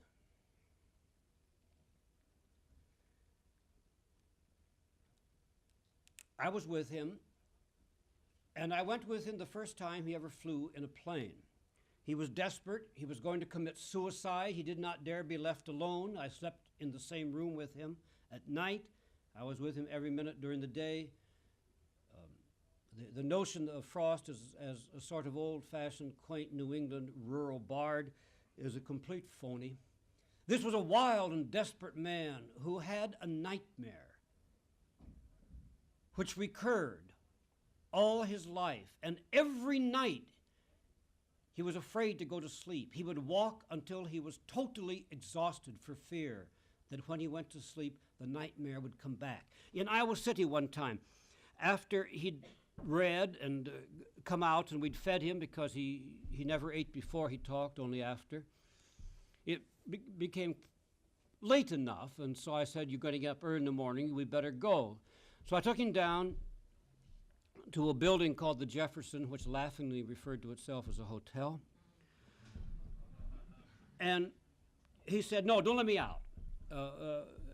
I was with him, and I went with him the first time he ever flew in a plane. He was desperate. He was going to commit suicide. He did not dare be left alone. I slept in the same room with him at night. I was with him every minute during the day. The notion of Frost as a sort of old-fashioned, quaint New England rural bard is a complete phony. This was a wild and desperate man who had a nightmare which recurred all his life, and every night he was afraid to go to sleep. He would walk until he was totally exhausted for fear that when he went to sleep, the nightmare would come back. In Iowa City one time, after he'd read and come out and we'd fed him because he never ate before he talked, only after, it became late enough, and so I said, you're going to get up early in the morning, we better go. So I took him down to a building called the Jefferson, which laughingly referred to itself as a hotel. And he said, no, don't let me out.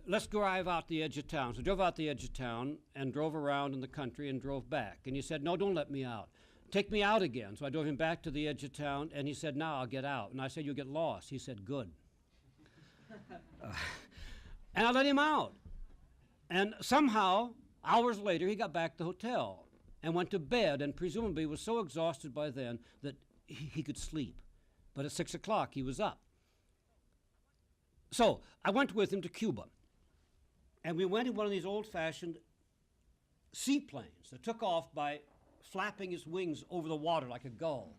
Let's drive out the edge of town. So we drove out the edge of town and drove around in the country and drove back. And he said, no, don't let me out. Take me out again. So I drove him back to the edge of town, and he said, now I'll get out. And I said, you'll get lost. He said, good. And I let him out. And somehow, hours later, he got back to the hotel and went to bed, and presumably was so exhausted by then that he could sleep. But at 6 o'clock, he was up. So I went with him to Cuba, and we went in one of these old-fashioned seaplanes that took off by flapping its wings over the water like a gull.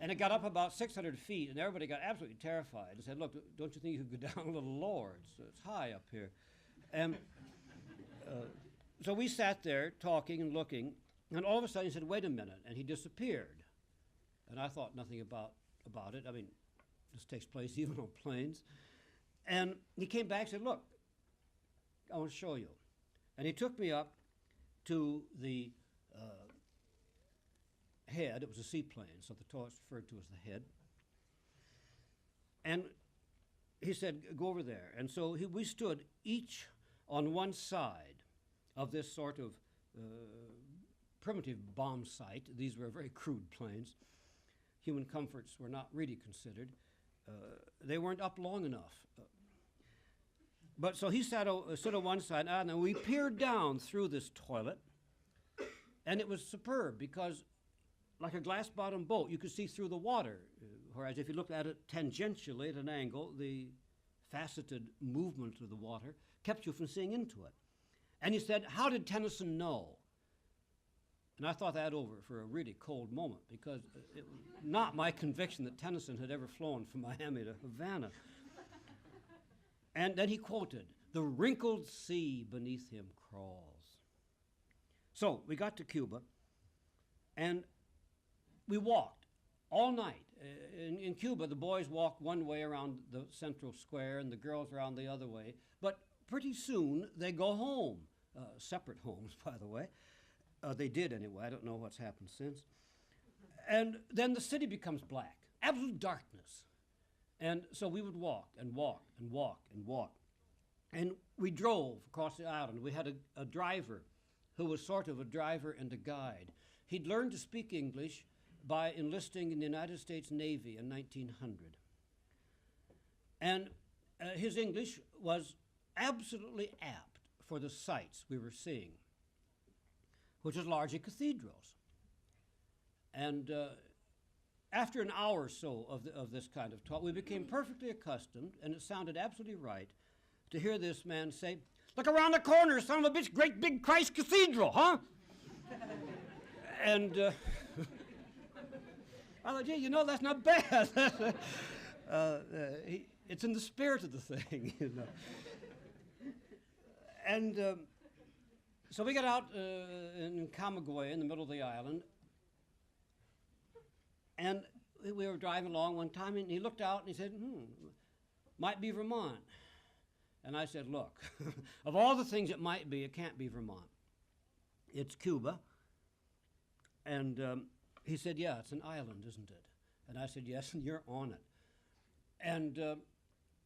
And it got up about 600 feet, and everybody got absolutely terrified and said, look, don't you think you could go down a little lower? It's high up here. And so we sat there talking and looking, and all of a sudden he said, wait a minute, and he disappeared. And I thought nothing about it. I mean, this takes place even on planes. And he came back and said, look, I want to show you. And he took me up to the head. It was a seaplane, so the toilets referred to as the head. And he said, go over there. And so we stood each on one side of this sort of primitive bomb site. These were very crude planes. Human comforts were not really considered. They weren't up long enough. But so he stood on one side, and then we peered down through this toilet, and it was superb because, like a glass-bottom boat, you could see through the water, whereas if you looked at it tangentially at an angle, the faceted movement of the water kept you from seeing into it. And he said, how did Tennyson know? And I thought that over for a really cold moment, because it was not my conviction that Tennyson had ever flown from Miami to Havana. And then he quoted, the wrinkled sea beneath him crawls. So we got to Cuba, and we walked all night. In Cuba, the boys walk one way around the central square, and the girls around the other way. But pretty soon, they go home. Separate homes, by the way. They did anyway. I don't know what's happened since. And then the city becomes black, absolute darkness. And so we would walk and walk and walk and walk. And we drove across the island. We had a driver who was sort of a driver and a guide. He'd learned to speak English by enlisting in the United States Navy in 1900. And his English was absolutely apt for the sights we were seeing, which is largely cathedrals. And after an hour or so of this kind of talk, we became perfectly accustomed, and it sounded absolutely right, to hear this man say, look around the corner, son of a bitch, great big Christ Cathedral, huh? And I thought, yeah, you know, that's not bad. It's in the spirit of the thing, you know. And so we got out in Camagüey in the middle of the island, and we were driving along one time, and he looked out and he said, might be Vermont. And I said, look, of all the things it might be, it can't be Vermont. It's Cuba. And he said, yeah, it's an island, isn't it? And I said, yes, and you're on it. And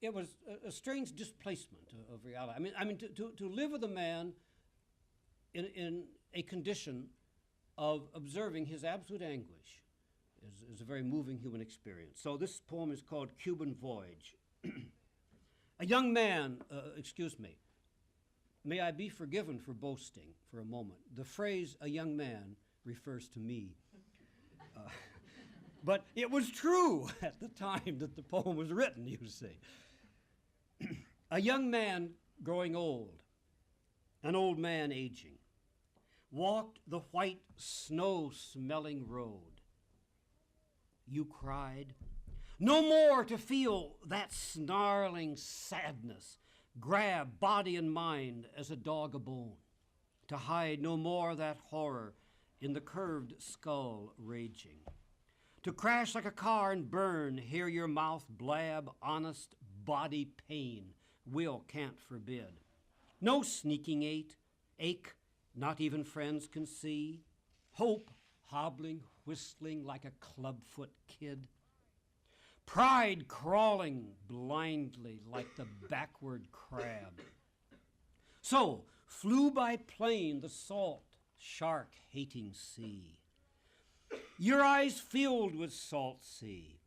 it was a strange displacement of reality. I mean, to live with a man in a condition of observing his absolute anguish is a very moving human experience. So this poem is called Cuban Voyage. A young man, excuse me, may I be forgiven for boasting for a moment. The phrase, a young man, refers to me. But it was true at the time that the poem was written, you see. A young man growing old, an old man aging, walked the white snow-smelling road. You cried, no more to feel that snarling sadness, grab body and mind as a dog a bone, to hide no more that horror in the curved skull raging, to crash like a car and burn, hear your mouth blab honest body pain, will can't forbid. No sneaking ache, not even friends can see, hope hobbling, whistling like a clubfoot kid, pride crawling blindly like the backward crab. So flew by plane the salt, shark-hating sea. Your eyes filled with salt sea,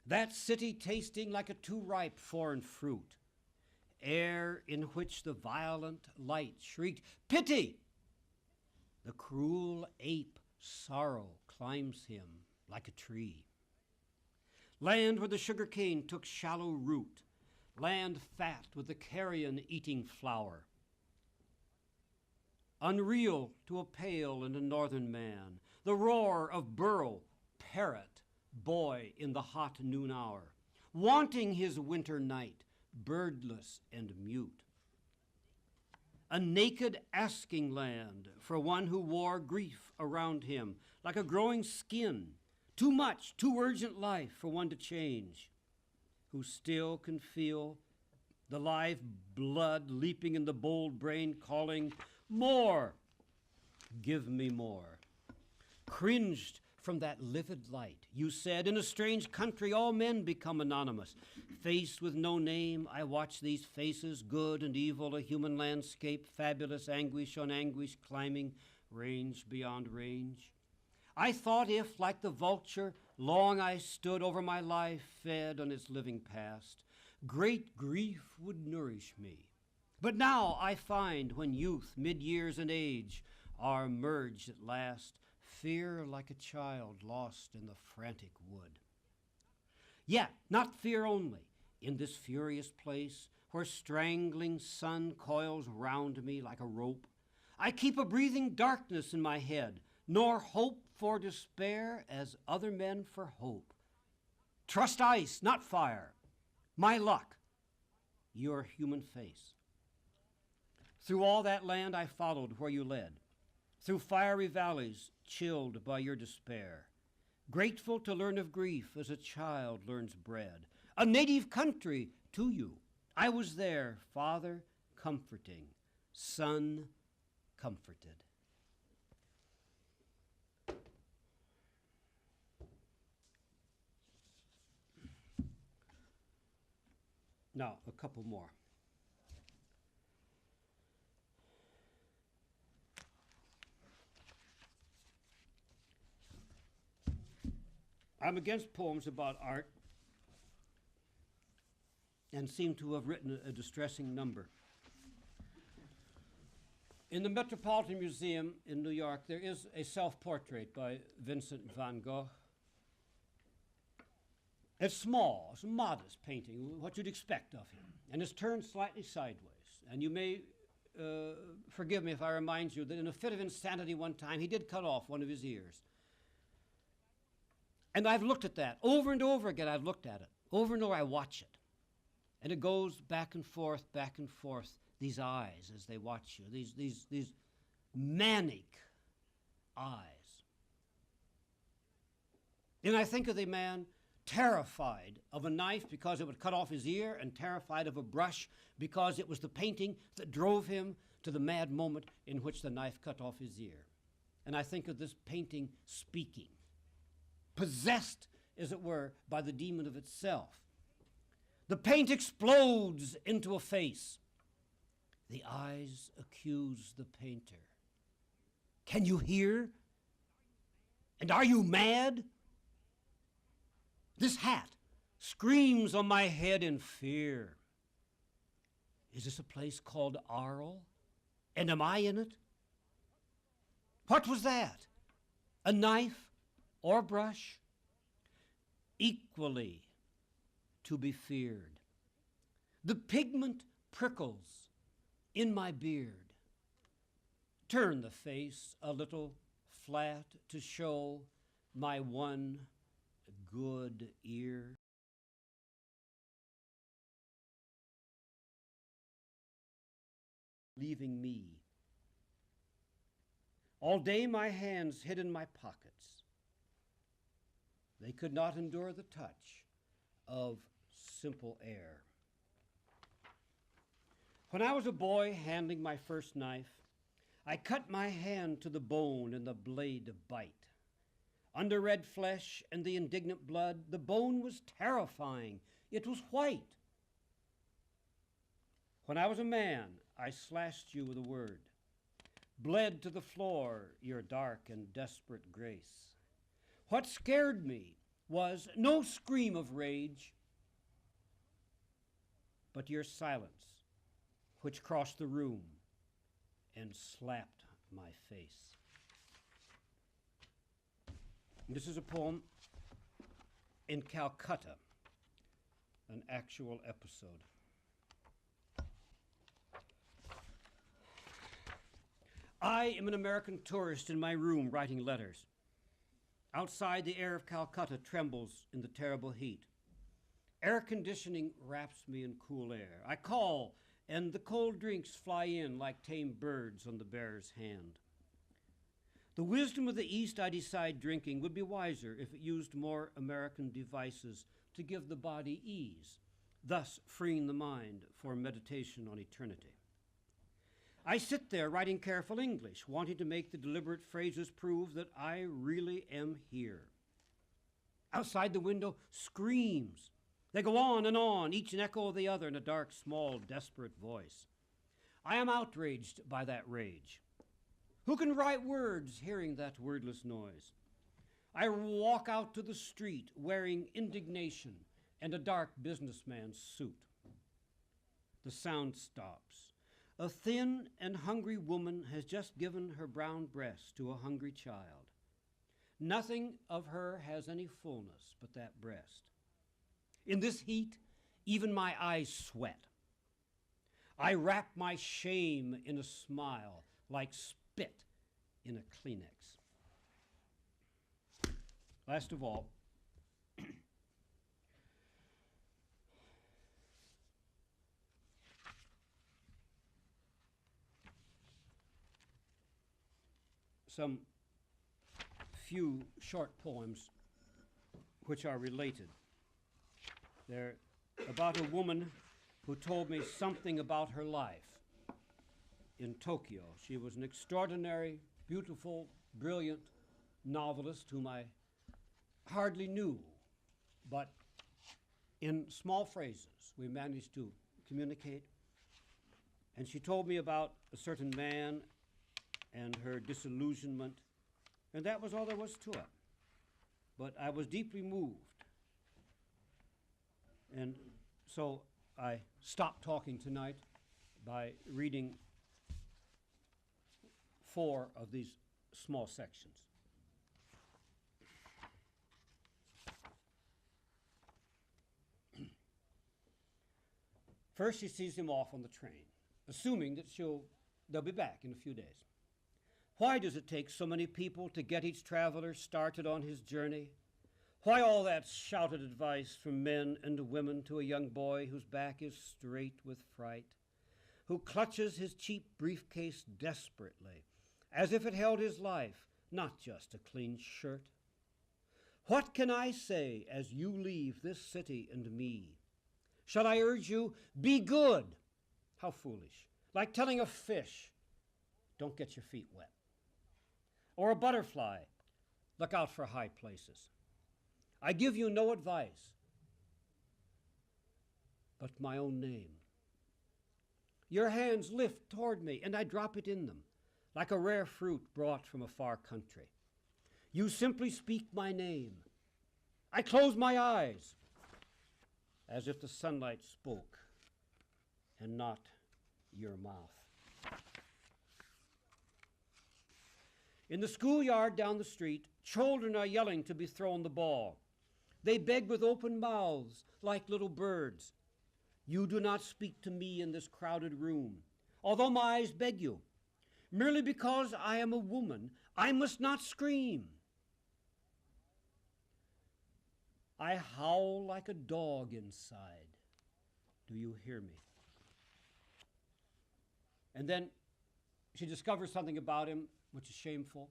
that city tasting like a too ripe foreign fruit, air in which the violent light shrieked, pity! The cruel ape sorrow climbs him like a tree. Land where the sugar cane took shallow root, land fat with the carrion-eating flower. Unreal to a pale and a northern man, the roar of burro, parrot, boy in the hot noon hour, wanting his winter night, birdless and mute. A naked asking land for one who wore grief around him like a growing skin, too much, too urgent life for one to change, who still can feel the live blood leaping in the bold brain calling, more, give me more. Cringed from that livid light, you said, in a strange country all men become anonymous. Faced with no name, I watch these faces, good and evil, a human landscape, fabulous anguish on anguish, climbing range beyond range. I thought if, like the vulture, long I stood over my life, fed on its living past, great grief would nourish me. But now I find when youth, mid-years and age, are merged at last, fear like a child lost in the frantic wood. Yet, not fear only, in this furious place, where strangling sun coils round me like a rope, I keep a breathing darkness in my head, nor hope for despair as other men for hope. Trust ice, not fire, my luck, your human face. Through all that land I followed where you led, through fiery valleys chilled by your despair, grateful to learn of grief as a child learns bread, a native country to you. I was there, Father comforting, Son comforted. Now, a couple more. I'm against poems about art and seem to have written a distressing number. In the Metropolitan Museum in New York, there is a self-portrait by Vincent van Gogh. It's small, it's a modest painting, what you'd expect of him, and it's turned slightly sideways. And you may forgive me if I remind you that in a fit of insanity one time, he did cut off one of his ears. And I've looked at that over and over again. I've looked at it over and over. I watch it, and it goes back and forth, these eyes as they watch you, these manic eyes. And I think of the man terrified of a knife because it would cut off his ear, and terrified of a brush because it was the painting that drove him to the mad moment in which the knife cut off his ear. And I think of this painting speaking, possessed, as it were, by the demon of itself. The paint explodes into a face. The eyes accuse the painter. Can you hear? And are you mad? This hat screams on my head in fear. Is this a place called Arles? And am I in it? What was that? A knife or brush? Equally to be feared. The pigment prickles in my beard. Turn the face a little flat to show my one good ear. Leaving me. All day my hands hid in my pockets. They could not endure the touch of simple air. When I was a boy handling my first knife, I cut my hand to the bone and the blade bite. Under red flesh and the indignant blood, the bone was terrifying. It was white. When I was a man, I slashed you with a word, bled to the floor your dark and desperate grace. What scared me was no scream of rage, but your silence, which crossed the room and slapped my face. This is a poem in Calcutta, an actual episode. I am an American tourist in my room writing letters. Outside, the air of Calcutta trembles in the terrible heat. Air conditioning wraps me in cool air. I call, and the cold drinks fly in like tame birds on the bearer's hand. The wisdom of the East, I decide, drinking would be wiser if it used more American devices to give the body ease, thus freeing the mind for meditation on eternity. I sit there writing careful English, wanting to make the deliberate phrases prove that I really am here. Outside the window, screams. They go on and on, each an echo of the other in a dark, small, desperate voice. I am outraged by that rage. Who can write words hearing that wordless noise? I walk out to the street wearing indignation and a dark businessman's suit. The sound stops. A thin and hungry woman has just given her brown breast to a hungry child. Nothing of her has any fullness but that breast. In this heat, even my eyes sweat. I wrap my shame in a smile, like spit in a Kleenex. Last of all, some few short poems which are related. They're about a woman who told me something about her life in Tokyo. She was an extraordinary, beautiful, brilliant novelist whom I hardly knew, but in small phrases we managed to communicate. And she told me about a certain man and her disillusionment, and that was all there was to it. But I was deeply moved. And so I stopped talking tonight by reading 4 of these small sections. First, she sees him off on the train, assuming that they'll be back in a few days. Why does it take so many people to get each traveler started on his journey? Why all that shouted advice from men and women to a young boy whose back is straight with fright, who clutches his cheap briefcase desperately, as if it held his life, not just a clean shirt? What can I say as you leave this city and me? Shall I urge you, be good? How foolish. Like telling a fish, don't get your feet wet. Or a butterfly, look out for high places. I give you no advice, but my own name. Your hands lift toward me, and I drop it in them, like a rare fruit brought from a far country. You simply speak my name. I close my eyes, as if the sunlight spoke, and not your mouth. In the schoolyard down the street, children are yelling to be thrown the ball. They beg with open mouths like little birds. You do not speak to me in this crowded room, although my eyes beg you. Merely because I am a woman, I must not scream. I howl like a dog inside. Do you hear me? And then she discovers something about him which is shameful.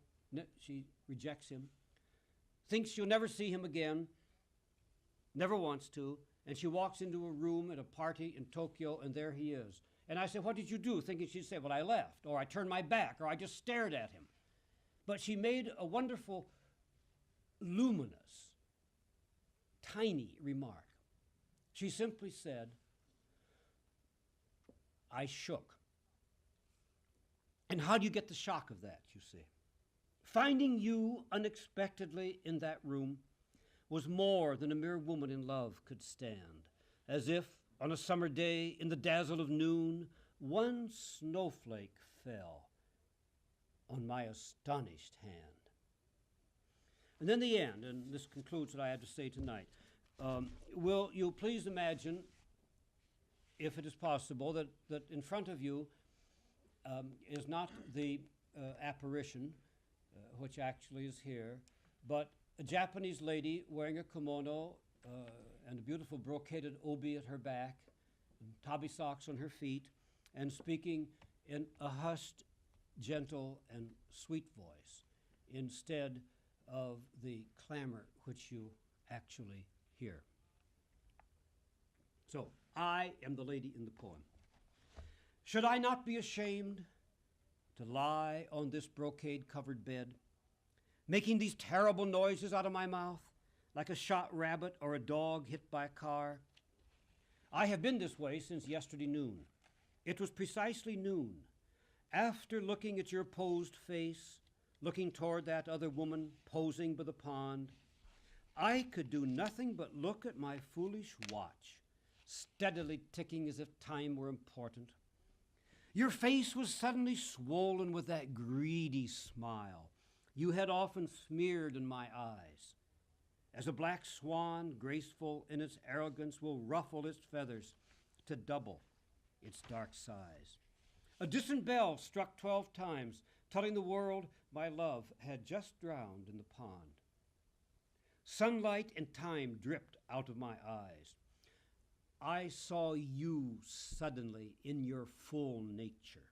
She rejects him, thinks she'll never see him again, never wants to, and she walks into a room at a party in Tokyo, and there he is. And I said, what did you do? Thinking she'd say, well, I left, or I turned my back, or I just stared at him. But she made a wonderful, luminous, tiny remark. She simply said, I shook. And how do you get the shock of that, you see? Finding you unexpectedly in that room was more than a mere woman in love could stand, as if on a summer day in the dazzle of noon, one snowflake fell on my astonished hand. And then the end, and this concludes what I had to say tonight. Will you please imagine, if it is possible, that in front of you is not the apparition, which actually is here, but a Japanese lady wearing a kimono and a beautiful brocaded obi at her back, and tabi socks on her feet, and speaking in a hushed, gentle, and sweet voice instead of the clamor which you actually hear. So, I am the lady in the poem. Should I not be ashamed to lie on this brocade-covered bed, making these terrible noises out of my mouth, like a shot rabbit or a dog hit by a car? I have been this way since yesterday noon. It was precisely noon, after looking at your posed face, looking toward that other woman posing by the pond. I could do nothing but look at my foolish watch, steadily ticking as if time were important. Your face was suddenly swollen with that greedy smile you had often smeared in my eyes, as a black swan, graceful in its arrogance, will ruffle its feathers to double its dark size. A distant bell struck 12 times, telling the world my love had just drowned in the pond. Sunlight and time dripped out of my eyes. I saw you suddenly in your full nature.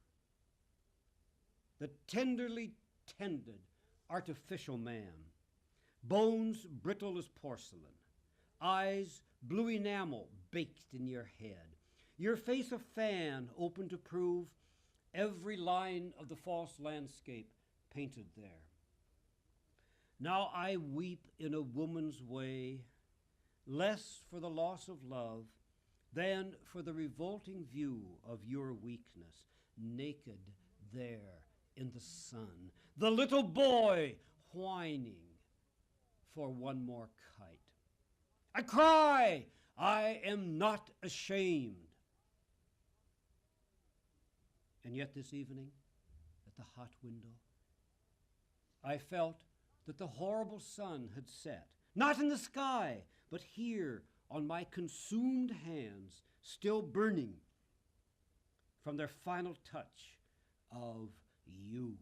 The tenderly tended artificial man, bones brittle as porcelain, eyes blue enamel baked in your head, your face a fan open to prove every line of the false landscape painted there. Now I weep in a woman's way, less for the loss of love than for the revolting view of your weakness, naked there in the sun, the little boy whining for one more kite. I cry, I am not ashamed. And yet this evening, at the hot window, I felt that the horrible sun had set, not in the sky, but here on my consumed hands, still burning from their final touch of you.